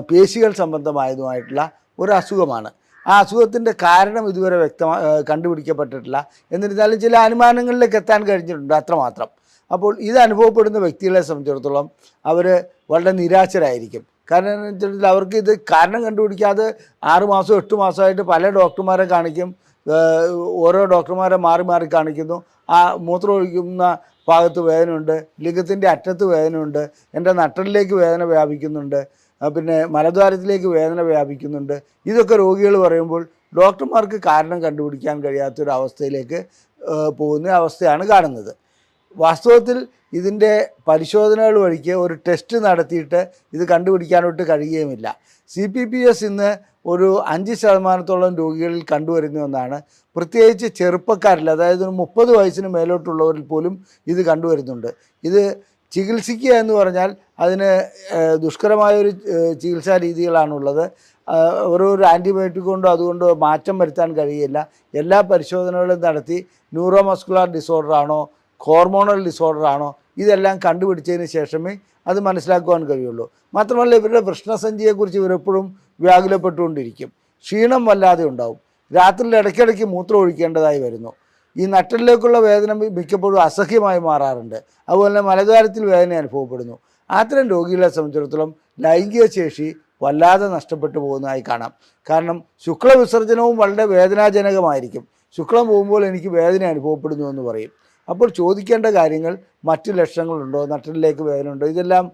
പേശികൾ സംബന്ധമായതുമായിട്ടുള്ള ഒരു അസുഖമാണ്. ആ അസുഖത്തിൻ്റെ കാരണം ഇതുവരെ കണ്ടുപിടിക്കപ്പെട്ടിട്ടില്ല. എന്നിരുന്നാലും ചില അനുമാനങ്ങളിലേക്ക് എത്താൻ കഴിഞ്ഞിട്ടുണ്ട്, അത്രമാത്രം. അപ്പോൾ ഇത് അനുഭവപ്പെടുന്ന വ്യക്തികളെ സംബന്ധിച്ചിടത്തോളം അവർ വളരെ നിരാശരായിരിക്കും. കാരണം എന്ന് വെച്ചിട്ടുണ്ടെങ്കിൽ അവർക്ക് ഇത് കാരണം കണ്ടുപിടിക്കാതെ 6 മാസം 8 മാസമായിട്ട് പല ഡോക്ടർമാരെ കാണിക്കും. ഓരോ ഡോക്ടർമാരെ മാറി മാറി കാണിക്കുന്നു. ആ മൂത്രം ഒഴിക്കുന്ന ഭാഗത്ത് വേദനയുണ്ട്, ലിംഗത്തിൻ്റെ അറ്റത്ത് വേദനയുണ്ട്, എൻ്റെ നട്ടലിലേക്ക് വേദന വ്യാപിക്കുന്നുണ്ട്, പിന്നെ മലദ്വാരത്തിലേക്ക് വേദന വ്യാപിക്കുന്നുണ്ട്. ഇതൊക്കെ രോഗികൾ പറയുമ്പോൾ ഡോക്ടർമാർക്ക് കാരണം കണ്ടുപിടിക്കാൻ കഴിയാത്തൊരവസ്ഥയിലേക്ക് പോകുന്ന അവസ്ഥയാണ് കാണുന്നത്. വാസ്തവത്തിൽ ഇതിൻ്റെ പരിശോധനകൾ വഴിക്ക് ഒരു ടെസ്റ്റ് നടത്തിയിട്ട് ഇത് കണ്ടുപിടിക്കാനോട്ട് കഴിയുകയുമില്ല. CPPS ഇന്ന് ഒരു 5% രോഗികളിൽ കണ്ടുവരുന്ന ഒന്നാണ്. പ്രത്യേകിച്ച് ചെറുപ്പക്കാരിൽ, അതായത് 30 വയസ്സിന് മേലോട്ടുള്ളവരിൽ പോലും ഇത് കണ്ടുവരുന്നുണ്ട്. ഇത് ചികിത്സിക്കുക എന്ന് പറഞ്ഞാൽ അതിന് ദുഷ്കരമായൊരു ചികിത്സാ രീതികളാണുള്ളത്. ഒരു ആൻറ്റിബയോട്ടിക് കൊണ്ടോ അതുകൊണ്ടോ മാറ്റം വരുത്താൻ കഴിയില്ല. എല്ലാ പരിശോധനകളും നടത്തി ന്യൂറോ മസ്കുലാർ ഡിസോർഡർ ആണോ ഹോർമോണൽ ഡിസോർഡർ ആണോ ഇതെല്ലാം കണ്ടുപിടിച്ചതിന് ശേഷമേ അത് മനസ്സിലാക്കുവാൻ കഴിയുള്ളൂ. മാത്രമല്ല ഇവരുടെ വൃഷ്ണസഞ്ചിയെക്കുറിച്ച് ഇവരെപ്പോഴും വ്യാകുലപ്പെട്ടുകൊണ്ടിരിക്കും. ക്ഷീണം വല്ലാതെ ഉണ്ടാവും. രാത്രിയിൽ ഇടയ്ക്കിടയ്ക്ക് മൂത്രം ഒഴിക്കേണ്ടതായി വരുന്നു. ഈ നട്ടലിലേക്കുള്ള വേദന മിക്കപ്പോഴും അസഹ്യമായി മാറാറുണ്ട്. അതുപോലെ തന്നെ മലദ്വാരത്തിൽ വേദന അനുഭവപ്പെടുന്നു. അത്തരം രോഗികളെ സംബന്ധിച്ചിടത്തോളം ലൈംഗിക ശേഷി വല്ലാതെ നഷ്ടപ്പെട്ടു പോകുന്നതായി കാണാം. കാരണം ശുക്ലവിസർജനവും വളരെ വേദനാജനകമായിരിക്കും. ശുക്ലം പോകുമ്പോൾ എനിക്ക് വേദന അനുഭവപ്പെടുന്നു എന്ന് പറയും. അപ്പോൾ ചോദിക്കേണ്ട കാര്യങ്ങൾ മറ്റ് ലക്ഷണങ്ങളുണ്ടോ, നട്ടലിലേക്ക് വേദനയുണ്ടോ, ഇതെല്ലാം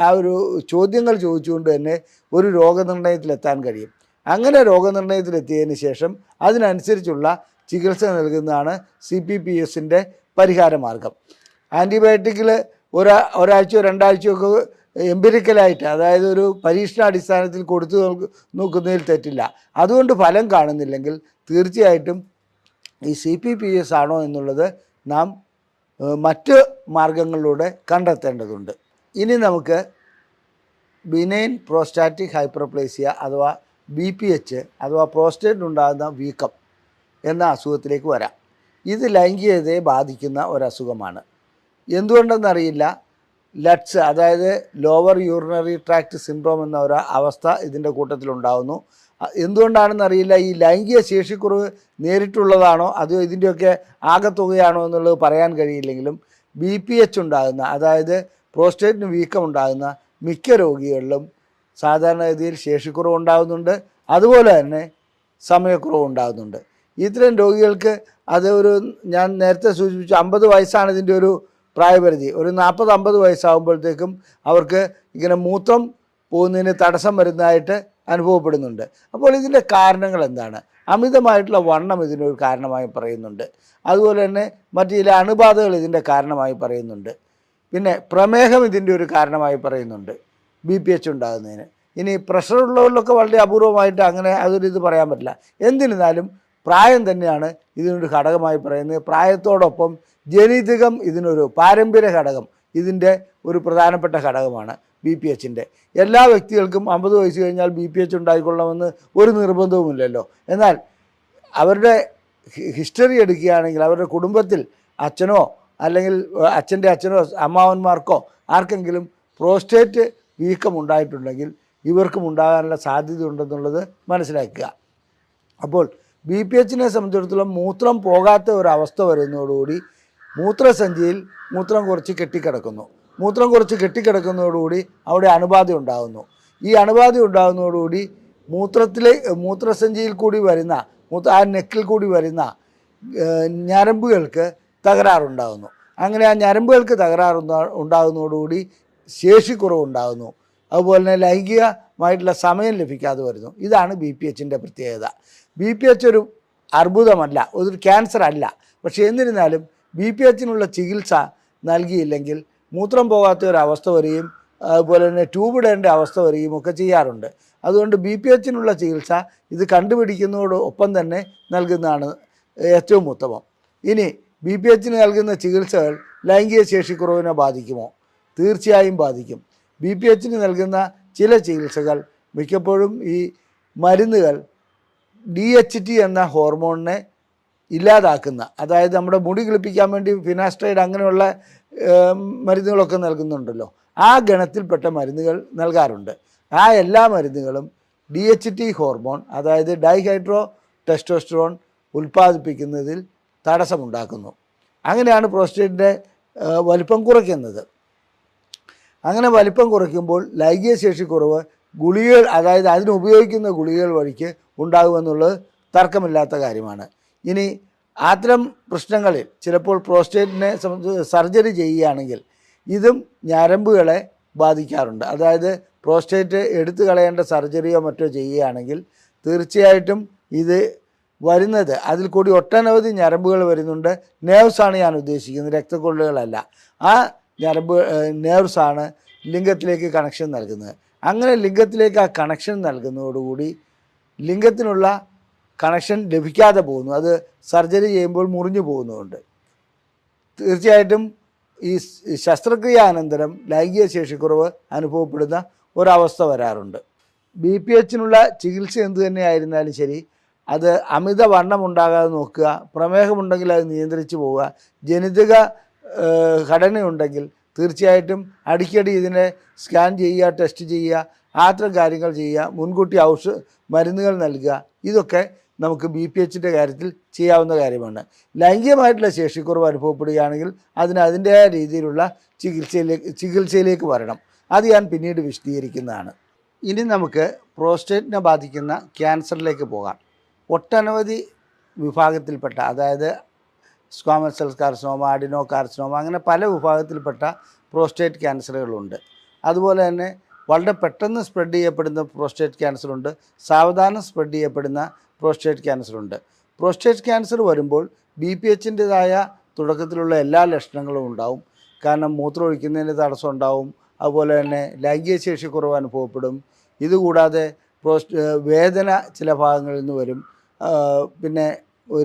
ആ ഒരു ചോദ്യങ്ങൾ ചോദിച്ചുകൊണ്ട് തന്നെ ഒരു രോഗനിർണയത്തിലെത്താൻ കഴിയും. അങ്ങനെ രോഗനിർണയത്തിലെത്തിയതിന് ശേഷം അതിനനുസരിച്ചുള്ള ചികിത്സ നൽകുന്നതാണ് CPPSൻ്റെ പരിഹാര മാർഗം. ആൻറ്റിബയോട്ടിക്കിൽ ഒരാഴ്ചയോ രണ്ടാഴ്ചയോ ഒക്കെ എംപിരിക്കലായിട്ട്, അതായത് ഒരു പരീക്ഷണാടിസ്ഥാനത്തിൽ കൊടുത്തു നോക്കുന്നതിൽ തെറ്റില്ല. അതുകൊണ്ട് ഫലം കാണുന്നില്ലെങ്കിൽ തീർച്ചയായിട്ടും ഈ CPPS ആണോ എന്നുള്ളത് നാം മറ്റ് മാർഗങ്ങളിലൂടെ കണ്ടെത്തേണ്ടതുണ്ട്. ഇനി നമുക്ക് ബിനൈൻ പ്രോസ്റ്റാറ്റിക് ഹൈപ്പർപ്ലേസിയ അഥവാ BPH അഥവാ പ്രോസ്റ്റേറ്റിനുണ്ടാകുന്ന വീക്കം എന്ന അസുഖത്തിലേക്ക് വരാം. ഇത് ലൈംഗികതയെ ബാധിക്കുന്ന ഒരസുഖമാണ്. എന്തുകൊണ്ടെന്നറിയില്ല, ലട്സ് അതായത് ലോവർ യൂറിനറി ട്രാക്ട് സിൻഡ്രോം എന്ന ഒരു അവസ്ഥ ഇതിൻ്റെ കൂട്ടത്തിലുണ്ടാകുന്നു. എന്തുകൊണ്ടാണെന്നറിയില്ല, ഈ ലൈംഗിക ശേഷിക്കുറവ് നേരിട്ടുള്ളതാണോ അതോ ഇതിൻ്റെയൊക്കെ ആകെത്തുകയാണോ എന്നുള്ളത് പറയാൻ കഴിയില്ലെങ്കിലും BPH ഉണ്ടാകുന്ന, അതായത് പ്രോസ്റ്റേറ്റിന് വീക്കം ഉണ്ടാകുന്ന മിക്ക രോഗികളിലും സാധാരണഗതിയിൽ ശേഷിക്കുറവ് ഉണ്ടാകുന്നുണ്ട്, അതുപോലെ തന്നെ സമയക്കുറവ് ഉണ്ടാകുന്നുണ്ട്. ഇത്തരം രോഗികൾക്ക് ഞാൻ നേരത്തെ സൂചിപ്പിച്ചു 50 വയസ്സാണ് ഇതിൻ്റെ ഒരു പ്രായപരിധി. ഒരു 40-50 വയസ്സാകുമ്പോഴത്തേക്കും അവർക്ക് ഇങ്ങനെ മൂത്രം പോകുന്നതിന് തടസ്സം വരുന്നതായിട്ട് അനുഭവപ്പെടുന്നുണ്ട്. അപ്പോൾ ഇതിൻ്റെ കാരണങ്ങൾ എന്താണ്? അമിതമായിട്ടുള്ള വണ്ണം ഇതിനൊരു കാരണമായി പറയുന്നുണ്ട്. അതുപോലെ തന്നെ മറ്റു ചില അണുബാധകൾ ഇതിൻ്റെ കാരണമായി പറയുന്നുണ്ട്. പിന്നെ പ്രമേഹം ഇതിൻ്റെ ഒരു കാരണമായി പറയുന്നുണ്ട് BPH ഉണ്ടാകുന്നതിന്. ഇനി പ്രഷറുള്ളവരിലൊക്കെ വളരെ അപൂർവമായിട്ട് അങ്ങനെ അതൊരിത് പറയാൻ പറ്റില്ല. എന്നിരുന്നാലും പ്രായം തന്നെയാണ് ഇതിനൊരു ഘടകമായി പറയുന്നത്. പ്രായത്തോടൊപ്പം ജനിതകം ഇതിനൊരു പാരമ്പര്യ ഘടകം ഇതിൻ്റെ ഒരു പ്രധാനപ്പെട്ട ഘടകമാണ് BPHൻ്റെ. എല്ലാ വ്യക്തികൾക്കും 50 വയസ്സ് കഴിഞ്ഞാൽ BPH ഉണ്ടായിക്കൊള്ളണമെന്ന് ഒരു നിർബന്ധവുമില്ലല്ലോ. എന്നാൽ അവരുടെ ഹിസ്റ്ററി എടുക്കുകയാണെങ്കിൽ അവരുടെ കുടുംബത്തിൽ അച്ഛനോ അല്ലെങ്കിൽ അച്ഛൻ്റെ അച്ഛനോ അമ്മാവന്മാർക്കോ ആർക്കെങ്കിലും പ്രോസ്റ്റേറ്റ് വീക്കം ഉണ്ടായിട്ടുണ്ടെങ്കിൽ ഇവർക്കും ഉണ്ടാകാനുള്ള സാധ്യത ഉണ്ടെന്നുള്ളത് മനസ്സിലാക്കുക. അപ്പോൾ BPHനെ സംബന്ധിച്ചിടത്തോളം മൂത്രം പോകാത്ത ഒരവസ്ഥ വരുന്നതോടുകൂടി മൂത്രസഞ്ചിയിൽ മൂത്രം കുറച്ച് കെട്ടിക്കിടക്കുന്നു. മൂത്രം കുറച്ച് കെട്ടിക്കിടക്കുന്നതോടുകൂടി അവിടെ അണുബാധ ഉണ്ടാകുന്നു. ഈ അണുബാധ ഉണ്ടാകുന്നതോടുകൂടി മൂത്രസഞ്ചിയിൽ കൂടി വരുന്ന ആ നെക്കിൽ കൂടി വരുന്ന ഞരമ്പുകൾക്ക് തകരാറുണ്ടാകുന്നു. അങ്ങനെ ആ ഞരമ്പുകൾക്ക് ഉണ്ടാകുന്നതോടുകൂടി ശേഷിക്കുറവുണ്ടാകുന്നു. അതുപോലെ തന്നെ ലൈംഗികമായിട്ടുള്ള സമയം ലഭിക്കാതെ വരുന്നു. ഇതാണ് BPHൻ്റെ പ്രത്യേകത. BPH ഒരു അർബുദമല്ല, ഒരു ക്യാൻസർ അല്ല. പക്ഷേ എന്നിരുന്നാലും BPHനുള്ള ചികിത്സ നൽകിയില്ലെങ്കിൽ മൂത്രം പോകാത്ത ഒരവസ്ഥ വരികയും അതുപോലെ തന്നെ ട്യൂബ് ഇടേണ്ട അവസ്ഥ വരികയും ഒക്കെ ചെയ്യാറുണ്ട്. അതുകൊണ്ട് BPHനുള്ള ചികിത്സ ഇത് കണ്ടുപിടിക്കുന്നതോടൊപ്പം തന്നെ നൽകുന്നതാണ് ഏറ്റവും ഉത്തമം. ഇനി BPHന് നൽകുന്ന ചികിത്സകൾ ലൈംഗിക ശേഷിക്കുറവിനെ ബാധിക്കുമോ? തീർച്ചയായും ബാധിക്കും. BPHന് നൽകുന്ന ചില ചികിത്സകൾ മിക്കപ്പോഴും ഈ മരുന്നുകൾ DHT എന്ന ഹോർമോണിനെ ഇല്ലാതാക്കുന്ന, അതായത് നമ്മുടെ മുടി കിളിപ്പിക്കാൻ വേണ്ടി ഫിനാസ്ട്രൈഡ് അങ്ങനെയുള്ള മരുന്നുകളൊക്കെ നൽകുന്നുണ്ടല്ലോ, ആ ഗണത്തിൽപ്പെട്ട മരുന്നുകൾ നൽകാറുണ്ട്. ആ എല്ലാ മരുന്നുകളും DHT ഹോർമോൺ അതായത് ഡൈഹൈഡ്രോ ടെസ്റ്റോസ്റ്ററോൺ ഉൽപ്പാദിപ്പിക്കുന്നതിൽ തടസ്സമുണ്ടാക്കുന്നു. അങ്ങനെയാണ് പ്രോസ്റ്റേറ്റിൻ്റെ വലിപ്പം കുറയ്ക്കുന്നത്. അങ്ങനെ വലിപ്പം കുറയ്ക്കുമ്പോൾ ലൈംഗിക ശേഷിക്കുറവ് ഗുളികകൾ, അതായത് അതിനുപയോഗിക്കുന്ന ഗുളികകൾ വഴിക്ക് ഉണ്ടാകുമെന്നുള്ളത് തർക്കമില്ലാത്ത കാര്യമാണ്. ഇനി അത്തരം പ്രശ്നങ്ങളിൽ ചിലപ്പോൾ പ്രോസ്റ്റേറ്റിനെ സർജറി ചെയ്യുകയാണെങ്കിൽ ഇതും ഞരമ്പുകളെ ബാധിക്കാറുണ്ട്. അതായത് പ്രോസ്റ്റേറ്റ് എടുത്തു കളയേണ്ട സർജറിയോ മറ്റോ ചെയ്യുകയാണെങ്കിൽ തീർച്ചയായിട്ടും ഇത് വരുന്നത് അതിൽ കൂടി ഒട്ടനവധി ഞരമ്പുകൾ വരുന്നുണ്ട്. നേഴ്സാണ് ഞാൻ ഉദ്ദേശിക്കുന്നത്, രക്തക്കൊള്ളുകളല്ല. ആ നേഴ്സാണ് ലിംഗത്തിലേക്ക് കണക്ഷൻ നൽകുന്നത്. അങ്ങനെ ലിംഗത്തിലേക്ക് ആ കണക്ഷൻ നൽകുന്നതോടുകൂടി ലിംഗത്തിനുള്ള കണക്ഷൻ ലഭിക്കാതെ പോകുന്നു. അത് സർജറി ചെയ്യുമ്പോൾ മുറിഞ്ഞു പോകുന്നുണ്ട്. തീർച്ചയായിട്ടും ഈ ശസ്ത്രക്രിയാനന്തരം ലൈംഗിക ശേഷിക്കുറവ് അനുഭവപ്പെടുന്ന ഒരവസ്ഥ വരാറുണ്ട്. BPHനുള്ള ചികിത്സ എന്തു തന്നെയായിരുന്നാലും ശരി, അത് അമിത വണ്ണം ഉണ്ടാകാതെ നോക്കുക, പ്രമേഹമുണ്ടെങ്കിൽ അത് നിയന്ത്രിച്ച് പോവുക, ജനിതക ഘടനയുണ്ടെങ്കിൽ തീർച്ചയായിട്ടും അടിക്കടി ഇതിനെ സ്കാൻ ചെയ്യുക, ടെസ്റ്റ് ചെയ്യുക, അത്തരം കാര്യങ്ങൾ ചെയ്യുക, മുൻകൂട്ടി മരുന്നുകൾ നൽകുക. ഇതൊക്കെ നമുക്ക് BPHൻ്റെ കാര്യത്തിൽ ചെയ്യാവുന്ന കാര്യമാണ്. ലൈംഗികമായിട്ടുള്ള ശേഷിക്കുറവ് അനുഭവപ്പെടുകയാണെങ്കിൽ അതിൻ്റെതായ രീതിയിലുള്ള ചികിത്സയിലേക്ക് വരണം. അത് ഞാൻ പിന്നീട് വിശദീകരിക്കുന്നതാണ്. ഇനി നമുക്ക് പ്രോസ്റ്റേറ്റിനെ ബാധിക്കുന്ന ക്യാൻസറിലേക്ക് പോകാം. ഒട്ടനവധി വിഭാഗത്തിൽപ്പെട്ട, അതായത് squamous cell carcinoma, adeno carcinoma, അങ്ങനെ പല വിഭാഗത്തിൽപ്പെട്ട പ്രോസ്റ്റേറ്റ് ക്യാൻസറുകളുണ്ട്. അതുപോലെ തന്നെ വളരെ പെട്ടെന്ന് സ്പ്രെഡ് ചെയ്യപ്പെടുന്ന പ്രോസ്റ്റേറ്റ് ക്യാൻസറുണ്ട്, സാവധാനം സ്പ്രെഡ് ചെയ്യപ്പെടുന്ന പ്രോസ്റ്റേറ്റ് ക്യാൻസറുണ്ട്. പ്രോസ്റ്റേറ്റ് ക്യാൻസർ വരുമ്പോൾ BPHൻ്റെതായ തുടക്കത്തിലുള്ള എല്ലാ ലക്ഷണങ്ങളും ഉണ്ടാവും. കാരണം മൂത്രമൊഴിക്കുന്നതിന് തടസ്സം ഉണ്ടാവും, അതുപോലെ തന്നെ ലൈംഗിക ശേഷി കുറവ് അനുഭവപ്പെടും. ഇതുകൂടാതെ വേദന ചില ഭാഗങ്ങളിൽ നിന്ന് വരും. പിന്നെ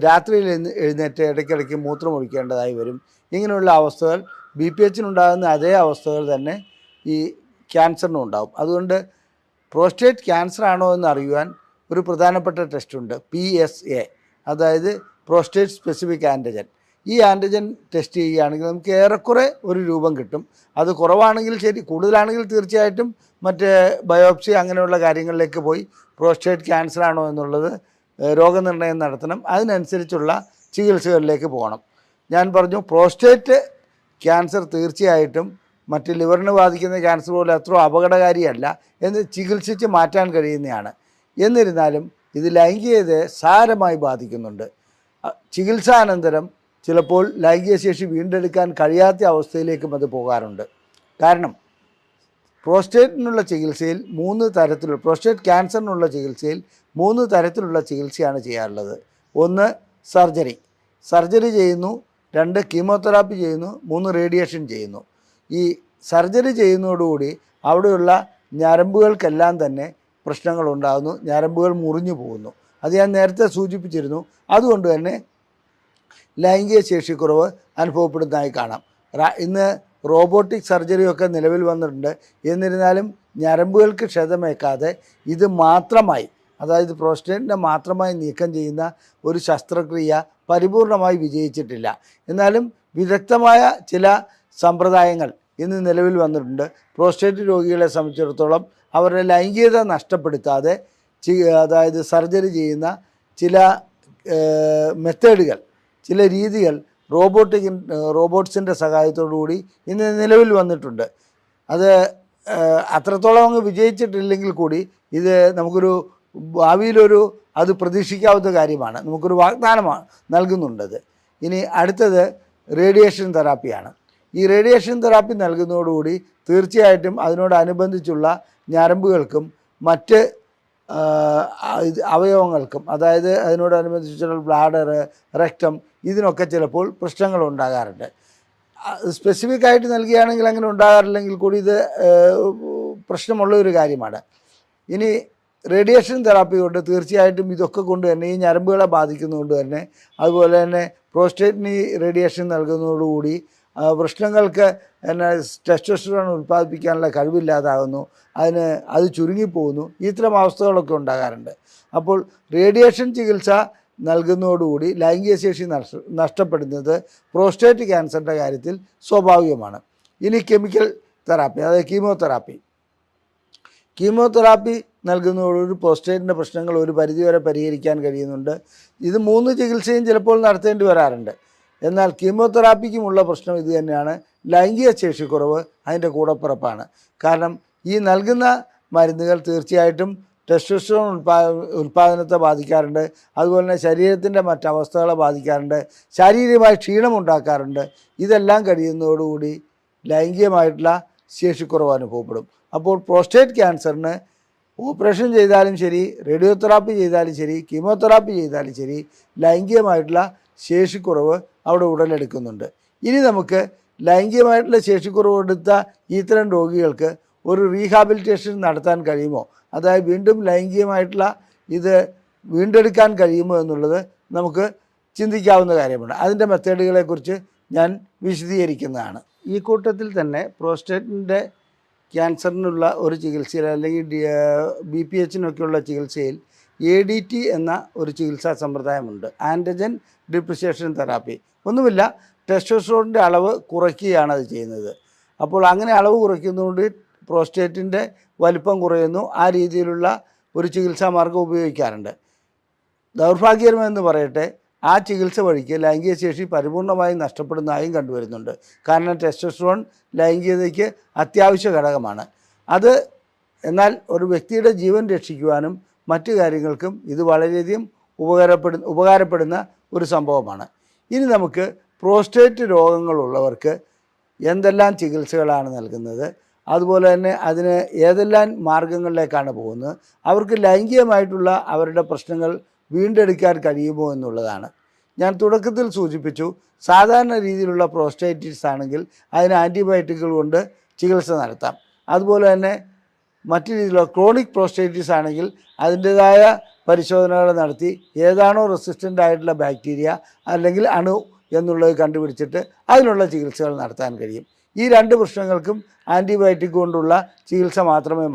രാത്രിയിൽ എഴുന്നേറ്റ് ഇടയ്ക്കിടയ്ക്ക് മൂത്രമൊഴിക്കേണ്ടതായി വരും. ഇങ്ങനെയുള്ള അവസ്ഥകൾ BPHനുണ്ടാകുന്ന അതേ അവസ്ഥകൾ തന്നെ ഈ ക്യാൻസറിനും ഉണ്ടാകും. അതുകൊണ്ട് പ്രോസ്റ്റേറ്റ് ക്യാൻസർ ആണോ എന്ന് അറിയുവാൻ ഒരു പ്രധാനപ്പെട്ട ടെസ്റ്റുണ്ട്, PSA, അതായത് പ്രോസ്റ്റേറ്റ് സ്പെസിഫിക് ആൻറ്റിജൻ. ഈ ആൻറ്റിജൻ ടെസ്റ്റ് ചെയ്യുകയാണെങ്കിൽ നമുക്ക് ഏറെക്കുറെ ഒരു രൂപം കിട്ടും. അത് കുറവാണെങ്കിൽ ശരി, കൂടുതലാണെങ്കിൽ തീർച്ചയായിട്ടും മറ്റ് ബയോപ്സി അങ്ങനെയുള്ള കാര്യങ്ങളിലേക്ക് പോയി പ്രോസ്റ്റേറ്റ് ക്യാൻസർ ആണോ എന്നുള്ളത് രോഗനിർണയം നടത്തണം. അതിനനുസരിച്ചുള്ള ചികിത്സകളിലേക്ക് പോകണം. ഞാൻ പറഞ്ഞു പ്രോസ്റ്റേറ്റ് ക്യാൻസർ തീർച്ചയായിട്ടും മറ്റ് ലിവറിന് ബാധിക്കുന്ന ക്യാൻസർ പോലെ അത്ര അപകടകാരിയല്ല എന്ന് ചികിത്സിച്ച് മാറ്റാൻ കഴിയുന്നതാണ്. എന്നിരുന്നാലും ഇത് ലൈംഗികതയെ സാരമായി ബാധിക്കുന്നുണ്ട്. ചികിത്സാനന്തരം ചിലപ്പോൾ ലൈംഗിക ശേഷി വീണ്ടെടുക്കാൻ കഴിയാത്ത അവസ്ഥയിലേക്കും അത് പോകാറുണ്ട്. കാരണം പ്രോസ്റ്റേറ്റിനുള്ള ചികിത്സയിൽ 3 തരത്തിലുള്ള, പ്രോസ്റ്റേറ്റ് ക്യാൻസറിനുള്ള ചികിത്സയിൽ 3 തരത്തിലുള്ള ചികിത്സയാണ് ചെയ്യാറുള്ളത്. 1 സർജറി ചെയ്യുന്നു, 2 കീമോതെറാപ്പി ചെയ്യുന്നു, 3 റേഡിയേഷൻ ചെയ്യുന്നു. ഈ സർജറി ചെയ്യുന്നതോടുകൂടി അവിടെയുള്ള ഞരമ്പുകൾക്കെല്ലാം തന്നെ പ്രശ്നങ്ങളുണ്ടാകുന്നു, ഞരമ്പുകൾ മുറിഞ്ഞു പോകുന്നു. അത് ഞാൻ നേരത്തെ സൂചിപ്പിച്ചിരുന്നു. അതുകൊണ്ട് തന്നെ ലൈംഗിക ശേഷിക്കുറവ് അനുഭവപ്പെടുന്നതായി കാണാം. ഇന്ന് റോബോട്ടിക് സർജറിയൊക്കെ നിലവിൽ വന്നിട്ടുണ്ട്. എന്നിരുന്നാലും ഞരമ്പുകൾക്ക് ക്ഷതമേക്കാതെ ഇത് മാത്രമായി, അതായത് പ്രോസ്റ്റേറ്റിനെ മാത്രമായി നീക്കം ചെയ്യുന്ന ഒരു ശസ്ത്രക്രിയ പരിപൂർണമായി വിജയിച്ചിട്ടില്ല. എന്നാലും വിദഗ്ധമായ ചില സമ്പ്രദായങ്ങൾ ഇന്ന് നിലവിൽ വന്നിട്ടുണ്ട്. പ്രോസ്റ്റേറ്റ് രോഗികളെ സംബന്ധിച്ചിടത്തോളം അവരുടെ ലൈംഗികത നഷ്ടപ്പെടുത്താതെ അതായത് സർജറി ചെയ്യുന്ന ചില മെത്തേഡുകൾ, ചില രീതികൾ റോബോട്ട്സിൻ്റെ സഹായത്തോടു കൂടി ഇന്ന് നിലവിൽ വന്നിട്ടുണ്ട്. അത് അത്രത്തോളം അങ്ങ് വിജയിച്ചിട്ടില്ലെങ്കിൽ കൂടി ഇത് നമുക്കൊരു ഭാവിയിലൊരു അത് പ്രതീക്ഷിക്കാവുന്ന കാര്യമാണ്. നമുക്കൊരു വാഗ്ദാനമാണ് നൽകുന്നുണ്ടത്. ഇനി അടുത്തത് റേഡിയേഷൻ തെറാപ്പിയാണ്. ഈ റേഡിയേഷൻ തെറാപ്പി നൽകുന്നതോടുകൂടി തീർച്ചയായിട്ടും അതിനോടനുബന്ധിച്ചുള്ള ഞരമ്പുകൾക്കും മറ്റ് അവയവങ്ങൾക്കും, അതായത് അതിനോടനുബന്ധിച്ചുള്ള ബ്ലാഡർ, റെക്ടം, ഇതിനൊക്കെ ചിലപ്പോൾ പ്രശ്നങ്ങൾ ഉണ്ടാകാറുണ്ട്. സ്പെസിഫിക്കായിട്ട് നൽകുകയാണെങ്കിൽ അങ്ങനെ ഉണ്ടാകാറില്ലെങ്കിൽ കൂടി ഇത് പ്രശ്നമുള്ള ഒരു കാര്യമാണ്. ഇനി റേഡിയേഷൻ തെറാപ്പി കൊണ്ട് തീർച്ചയായിട്ടും ഇതൊക്കെ കൊണ്ട് തന്നെ ഈ ഞരമ്പുകളെ ബാധിക്കുന്നതുകൊണ്ട് തന്നെ, അതുപോലെ തന്നെ പ്രോസ്റ്റേറ്റിന് റേഡിയേഷൻ നൽകുന്നതോടുകൂടി വൃഷ്ണങ്ങൾക്ക് ടെസ്റ്റോസ്റ്ററോൺ ഉൽപ്പാദിപ്പിക്കാനുള്ള കഴിവില്ലാതാകുന്നു, അത് ചുരുങ്ങിപ്പോകുന്നു. ഇത്തരം അവസ്ഥകളൊക്കെ ഉണ്ടാകാറുണ്ട്. അപ്പോൾ റേഡിയേഷൻ ചികിത്സ നൽകുന്നതോടുകൂടി ലൈംഗിക ശേഷി നഷ്ടപ്പെടുന്നത് പ്രോസ്റ്റേറ്റ് ക്യാൻസറിൻ്റെ കാര്യത്തിൽ സ്വാഭാവികമാണ്. ഇനി കെമിക്കൽ തെറാപ്പി, അതായത് കീമോതെറാപ്പി നൽകുന്നതോടുകൂടി പ്രോസ്റ്റേറ്റിൻ്റെ പ്രശ്നങ്ങൾ ഒരു പരിധിവരെ പരിഹരിക്കാൻ കഴിയുന്നുണ്ട്. ഇത് 3 ചികിത്സയും ചിലപ്പോൾ നടത്തേണ്ടി വരാറുണ്ട്. എന്നാൽ കീമോതെറാപ്പിക്കുമുള്ള പ്രശ്നം ഇത് തന്നെയാണ്, ലൈംഗിക ശേഷിക്കുറവ് അതിൻ്റെ കൂടപ്പിറപ്പാണ്. കാരണം ഈ നൽകുന്ന മരുന്നുകൾ തീർച്ചയായിട്ടും ടെസ്റ്റോസ്റ്ററോൺ ഉൽപ്പാദനത്തെ ബാധിക്കാറുണ്ട്, അതുപോലെ തന്നെ ശരീരത്തിൻ്റെ മറ്റവസ്ഥകളെ ബാധിക്കാറുണ്ട്, ശാരീരികമായി ക്ഷീണമുണ്ടാക്കാറുണ്ട്. ഇതെല്ലാം കഴിയുന്നതോടുകൂടി ലൈംഗികമായിട്ടുള്ള ശേഷിക്കുറവ് അനുഭവപ്പെടും. അപ്പോൾ പ്രോസ്റ്റേറ്റ് ക്യാൻസറിന് ഓപ്പറേഷൻ ചെയ്താലും ശരി, റേഡിയോതെറാപ്പി ചെയ്താലും ശരി, കീമോതെറാപ്പി ചെയ്താലും ശരി, ലൈംഗികമായിട്ടുള്ള ശേഷിക്കുറവ് അവിടെ ഉടലെടുക്കുന്നുണ്ട്. ഇനി നമുക്ക് ലൈംഗികമായിട്ടുള്ള ശേഷിക്കുറവ് എടുത്ത ഇത്തരം രോഗികൾക്ക് ഒരു റീഹാബിലിറ്റേഷൻ നടത്താൻ കഴിയുമോ, അതായത് വീണ്ടും ലൈംഗികമായിട്ടുള്ള ഇത് വീണ്ടെടുക്കാൻ കഴിയുമോ എന്നുള്ളത് നമുക്ക് ചിന്തിക്കാവുന്ന കാര്യമാണ്. അതിൻ്റെ മെത്തേഡുകളെക്കുറിച്ച് ഞാൻ വിശദീകരിക്കുന്നതാണ്. ഈ കൂട്ടത്തിൽ തന്നെ പ്രോസ്റ്റേറ്റിൻ്റെ ക്യാൻസറിനുള്ള ഒരു ചികിത്സയിൽ, അല്ലെങ്കിൽ BPHനൊക്കെയുള്ള ചികിത്സയിൽ ADT എന്ന ഒരു ചികിത്സാ സമ്പ്രദായമുണ്ട്, ആൻറ്റിജൻ ഡിപ്രിസിയേഷൻ തെറാപ്പി. ഒന്നുമില്ല, ടെസ്റ്റോസ്റ്ററോണിൻ്റെ അളവ് കുറയ്ക്കുകയാണ് അത് ചെയ്യുന്നത്. അപ്പോൾ അങ്ങനെ അളവ് കുറയ്ക്കുന്നതുകൊണ്ട് പ്രോസ്റ്റേറ്റിൻ്റെ വലിപ്പം കുറയുന്നു. ആ രീതിയിലുള്ള ഒരു ചികിത്സാ മാർഗ്ഗം ഉപയോഗിക്കാറുണ്ട്. ദൗർഭാഗ്യകരമെന്ന് പറയട്ടെ, ആ ചികിത്സ വഴിക്ക് ലൈംഗിക ശേഷി പരിപൂർണമായും നഷ്ടപ്പെടുന്നതായും കണ്ടുവരുന്നുണ്ട്. കാരണം ടെസ്റ്റോസ്റ്ററോൺ ലൈംഗികതയ്ക്ക് അത്യാവശ്യ ഘടകമാണ്. എന്നാൽ ഒരു വ്യക്തിയുടെ ജീവൻ രക്ഷിക്കുവാനും മറ്റു കാര്യങ്ങൾക്കും ഇത് വളരെയധികം ഉപകാരപ്പെടുന്ന ഒരു സംഭവമാണ്. ഇനി നമുക്ക് പ്രോസ്റ്റേറ്റ് രോഗങ്ങളുള്ളവർക്ക് എന്തെല്ലാം ചികിത്സകളാണ് നൽകുന്നത്, അതുപോലെ തന്നെ അതിന് ഏതെല്ലാം മാർഗങ്ങളിലേക്കാണ് പോകുന്നത്, അവർക്ക് ലൈംഗികമായിട്ടുള്ള അവരുടെ പ്രശ്നങ്ങൾ വീണ്ടെടുക്കാൻ കഴിയുമോ എന്നുള്ളതാണ്. ഞാൻ തുടക്കത്തിൽ സൂചിപ്പിച്ചു, സാധാരണ രീതിയിലുള്ള പ്രോസ്റ്റേറ്റിസ് ആണെങ്കിൽ അതിന് ആൻറ്റിബയോട്ടിക്കുകൾ കൊണ്ട് ചികിത്സ നടത്താം. അതുപോലെ തന്നെ മറ്റു രീതിയിലുള്ള ക്രോണിക് പ്രോസ്റ്റേറ്റിസ് ആണെങ്കിൽ അതിൻ്റേതായ പരിശോധനകൾ നടത്തി ഏതാണോ റെസിസ്റ്റൻ്റ് ആയിട്ടുള്ള ബാക്ടീരിയ അല്ലെങ്കിൽ അണു എന്നുള്ളത് കണ്ടുപിടിച്ചിട്ട് അതിനുള്ള ചികിത്സകൾ നടത്താൻ കഴിയും. ഈ രണ്ട് പ്രശ്നങ്ങൾക്കും ആൻറ്റിബയോട്ടിക് കൊണ്ടുള്ള ചികിത്സ മാത്രമേ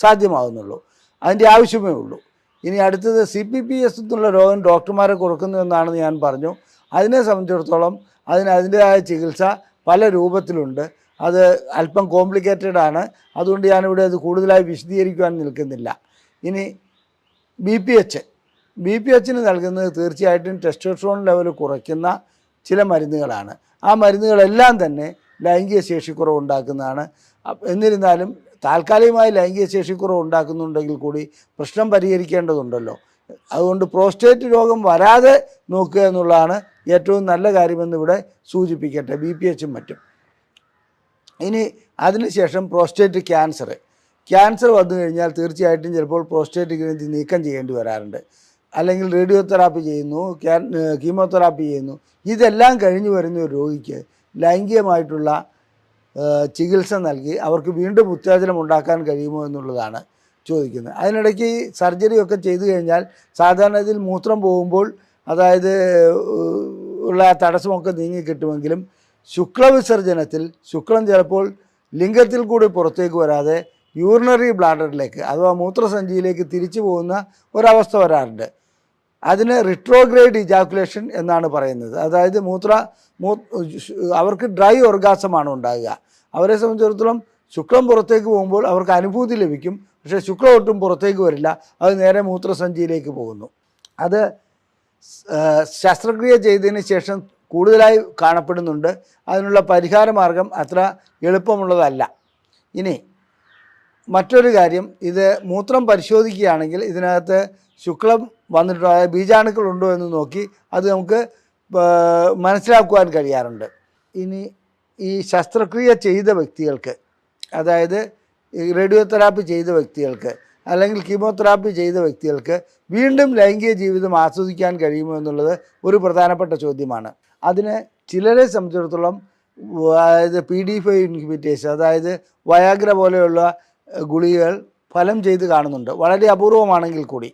സാധ്യമാകുന്നുള്ളൂ, അതിൻ്റെ ആവശ്യമേ ഉള്ളൂ. ഇനി അടുത്തത് CPPS എന്നുള്ള രോഗം ഡോക്ടർമാരെ കൊടുക്കുന്നു എന്നാണെന്ന് ഞാൻ പറഞ്ഞു. അതിനെ സംബന്ധിച്ചിടത്തോളം അതിൻ്റേതായ ചികിത്സ പല രൂപത്തിലുണ്ട്. അത് അല്പം കോംപ്ലിക്കേറ്റഡ് ആണ്. അതുകൊണ്ട് ഞാനിവിടെ അത് കൂടുതലായി വിശദീകരിക്കുവാൻ നിൽക്കുന്നില്ല. ഇനി BPH നൽകുന്നത് തീർച്ചയായിട്ടും ടെസ്റ്റോസ്റ്ററോൺ ലെവൽ കുറയ്ക്കുന്ന ചില മരുന്നുകളാണ്. ആ മരുന്നുകളെല്ലാം തന്നെ ലൈംഗിക ശേഷിക്കുറവ് ഉണ്ടാക്കുന്നതാണ്. എന്നിരുന്നാലും താൽക്കാലികമായി ലൈംഗിക ശേഷിക്കുറവ് ഉണ്ടാക്കുന്നുണ്ടെങ്കിൽ കൂടി പ്രശ്നം പരിഹരിക്കേണ്ടതുണ്ടല്ലോ. അതുകൊണ്ട് പ്രോസ്റ്റേറ്റ് രോഗം വരാതെ നോക്കുക എന്നുള്ളതാണ് ഏറ്റവും നല്ല കാര്യമെന്നിവിടെ സൂചിപ്പിക്കട്ടെ, BPH മറ്റും. ഇനി അതിനുശേഷം പ്രോസ്റ്റേറ്റ് ക്യാൻസർ വന്നു കഴിഞ്ഞാൽ തീർച്ചയായിട്ടും ചിലപ്പോൾ പ്രോസ്റ്റേറ്റ് ഗ്രന്ഥി നീക്കം ചെയ്യേണ്ടി വരാറുണ്ട്. അല്ലെങ്കിൽ റേഡിയോ തെറാപ്പി ചെയ്യുന്നു, കീമോതെറാപ്പി ചെയ്യുന്നു. ഇതെല്ലാം കഴിഞ്ഞു വരുന്ന ഒരു രോഗിക്ക് ലൈംഗികമായിട്ടുള്ള ചികിത്സ നൽകി അവർക്ക് വീണ്ടും ഉത്തേജനം ഉണ്ടാക്കാൻ കഴിയുമോ എന്നുള്ളതാണ് ചോദിക്കുന്നത്. അതിനിടയ്ക്ക് ഈ സർജറിയൊക്കെ ചെയ്തു കഴിഞ്ഞാൽ സാധാരണ ഇതിൽ മൂത്രം പോകുമ്പോൾ അതായത് ഉള്ള തടസ്സമൊക്കെ നീങ്ങിക്കിട്ടുമെങ്കിലും ശുക്ലവിസർജനത്തിൽ ശുക്ലം ചിലപ്പോൾ ലിംഗത്തിൽ കൂടി പുറത്തേക്ക് വരാതെ യൂറിനറി ബ്ലാഡറിലേക്ക് അഥവാ മൂത്രസഞ്ചിയിലേക്ക് തിരിച്ചു പോകുന്ന ഒരവസ്ഥ വരാറുണ്ട്. അതിന് റിട്രോഗ്രേഡ് ഇജാക്കുലേഷൻ എന്നാണ് പറയുന്നത്. അതായത് അവർക്ക് ഡ്രൈ ഓർഗാസമാണ് ഉണ്ടാകുക. അവരെ സംബന്ധിച്ചിടത്തോളം ശുക്ലം പുറത്തേക്ക് പോകുമ്പോൾ അവർക്ക് അനുഭൂതി ലഭിക്കും, പക്ഷേ ശുക്ലം ഒട്ടും പുറത്തേക്ക് വരില്ല, അത് നേരെ മൂത്രസഞ്ചിയിലേക്ക് പോകുന്നു. അത് ശസ്ത്രക്രിയ ചെയ്തതിന് ശേഷം കൂടുതലായി കാണപ്പെടുന്നുണ്ട്. അതിനുള്ള പരിഹാര മാർഗം അത്ര എളുപ്പമുള്ളതല്ല. ഇനി മറ്റൊരു കാര്യം, ഇത് മൂത്രം പരിശോധിക്കുകയാണെങ്കിൽ ഇതിനകത്ത് ശുക്ലം വന്നിട്ടോ അതായത് ബീജാണുക്കളുണ്ടോ എന്ന് നോക്കി അത് നമുക്ക് മനസ്സിലാക്കുവാൻ കഴിയാറുണ്ട്. ഇനി ഈ ശസ്ത്രക്രിയ ചെയ്ത വ്യക്തികൾക്ക്, അതായത് റേഡിയോ തെറാപ്പി ചെയ്ത വ്യക്തികൾക്ക് അല്ലെങ്കിൽ കീമോതെറാപ്പി ചെയ്ത വ്യക്തികൾക്ക് വീണ്ടും ലൈംഗിക ജീവിതം ആസ്വദിക്കാൻ കഴിയുമോ എന്നുള്ളത് ഒരു പ്രധാനപ്പെട്ട ചോദ്യമാണ്. അതിന് ചിലരെ സംബന്ധിച്ചിടത്തോളം അതായത് PD5 ഇൻഹിബിറ്റേഴ്സ് അതായത് വയാഗ്ര പോലെയുള്ള ഗുളികകൾ ഫലം ചെയ്ത് കാണുന്നുണ്ട്, വളരെ അപൂർവമാണെങ്കിൽ കൂടി.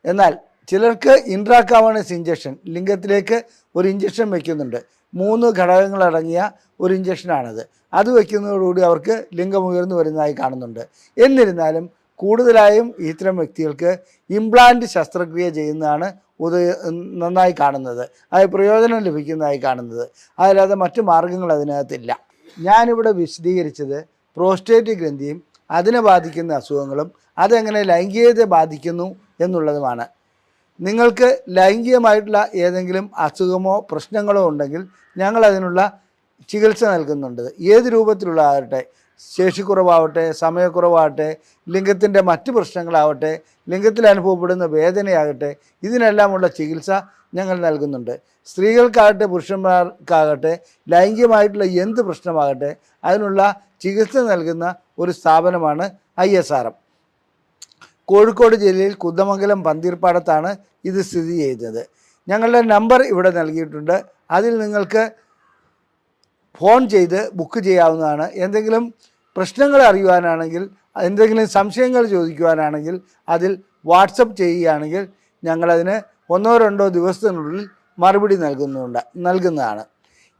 എന്നാൽ ചിലർക്ക് ഇൻട്രാകാവേണസ് ഇഞ്ചക്ഷൻ, ലിംഗത്തിലേക്ക് ഒരു ഇഞ്ചക്ഷൻ വയ്ക്കുന്നുണ്ട്. 3 ഘടകങ്ങളടങ്ങിയ ഒരു ഇഞ്ചക്ഷനാണത്. അത് വയ്ക്കുന്നതോടുകൂടി അവർക്ക് ലിംഗം ഉയർന്നു വരുന്നതായി കാണുന്നുണ്ട്. എന്നിരുന്നാലും കൂടുതലായും ഇത്തരം വ്യക്തികൾക്ക് ഇംപ്ലാന്റ് ശസ്ത്രക്രിയ ചെയ്യുന്നതാണ് നന്നായി കാണുന്നത്, അത് പ്രയോജനം ലഭിക്കുന്നതായി കാണുന്നത്. അതല്ലാതെ മറ്റു മാർഗങ്ങൾ അതിനകത്തില്ല. ഞാനിവിടെ വിശദീകരിച്ചത് പ്രോസ്റ്റേറ്റ് ഗ്രന്ഥിയും അതിനെ ബാധിക്കുന്ന അസുഖങ്ങളും അതെങ്ങനെ ലൈംഗികതയെ ബാധിക്കുന്നു എന്നുള്ളതുമാണ്. നിങ്ങൾക്ക് ലൈംഗികമായിട്ടുള്ള ഏതെങ്കിലും അസുഖമോ പ്രശ്നങ്ങളോ ഉണ്ടെങ്കിൽ ഞങ്ങൾ അതിനുള്ള ചികിത്സ നൽകുന്നുണ്ട്. ഏത് രൂപത്തിലുള്ളതാകട്ടെ, ശേഷിക്കുറവാകട്ടെ, സമയക്കുറവാകട്ടെ, ലിംഗത്തിൻ്റെ മറ്റ് പ്രശ്നങ്ങളാവട്ടെ, ലിംഗത്തിൽ അനുഭവപ്പെടുന്ന വേദനയാകട്ടെ, ഇതിനെല്ലാമുള്ള ചികിത്സ ഞങ്ങൾ നൽകുന്നുണ്ട്. സ്ത്രീകൾക്കാകട്ടെ പുരുഷന്മാർക്കാകട്ടെ ലൈംഗികമായിട്ടുള്ള എന്ത് പ്രശ്നമാകട്ടെ അതിനുള്ള ചികിത്സ നൽകുന്ന ഒരു സ്ഥാപനമാണ് ISRM. കോഴിക്കോട് ജില്ലയിൽ കുന്ദമംഗലം പന്തീർപ്പാടത്താണ് ഇത് സ്ഥിതി ചെയ്യുന്നത്. ഞങ്ങളുടെ നമ്പർ ഇവിടെ നൽകിയിട്ടുണ്ട്. അതിൽ നിങ്ങൾക്ക് ഫോൺ ചെയ്ത് ബുക്ക് ചെയ്യാവുന്നതാണ്. എന്തെങ്കിലും പ്രശ്നങ്ങൾ അറിയുവാനാണെങ്കിൽ, എന്തെങ്കിലും സംശയങ്ങൾ ചോദിക്കുവാനാണെങ്കിൽ അതിൽ വാട്സപ്പ് ചെയ്യുകയാണെങ്കിൽ ഞങ്ങളതിന് 1-2 ദിവസത്തിനുള്ളിൽ മറുപടി നൽകുന്നതാണ്.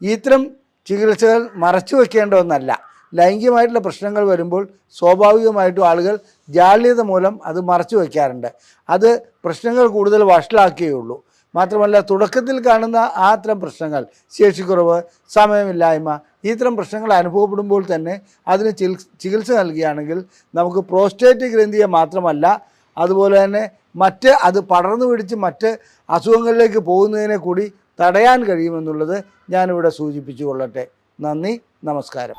ഇത്തരം ചികിത്സകൾ മറച്ചു വയ്ക്കേണ്ട ഒന്നല്ല. ലൈംഗികമായിട്ടുള്ള പ്രശ്നങ്ങൾ വരുമ്പോൾ സ്വാഭാവികമായിട്ടും ആളുകൾ ജാള്യത മൂലം അത് മറച്ചു വയ്ക്കാറുണ്ട്. അത് പ്രശ്നങ്ങൾ കൂടുതൽ വഷളാക്കുകയുള്ളൂ. മാത്രമല്ല, തുടക്കത്തിൽ കാണുന്ന അത്തരം പ്രശ്നങ്ങൾ, ശേഷിക്കുറവ്, സമയമില്ലായ്മ, ഇത്തരം പ്രശ്നങ്ങൾ അനുഭവപ്പെടുമ്പോൾ തന്നെ അതിന് ചികിത്സ നൽകുകയാണെങ്കിൽ നമുക്ക് പ്രോസ്റ്റേറ്റ് ഗ്രന്ഥിയെ മാത്രമല്ല അതുപോലെ തന്നെ അത് പടർന്നു പിടിച്ച് മറ്റ് അസുഖങ്ങളിലേക്ക് പോകുന്നതിനെ കൂടി തടയാൻ കഴിയുമെന്നുള്ളത് ഞാനിവിടെ സൂചിപ്പിച്ചു കൊള്ളട്ടെ. നന്ദി, നമസ്കാരം.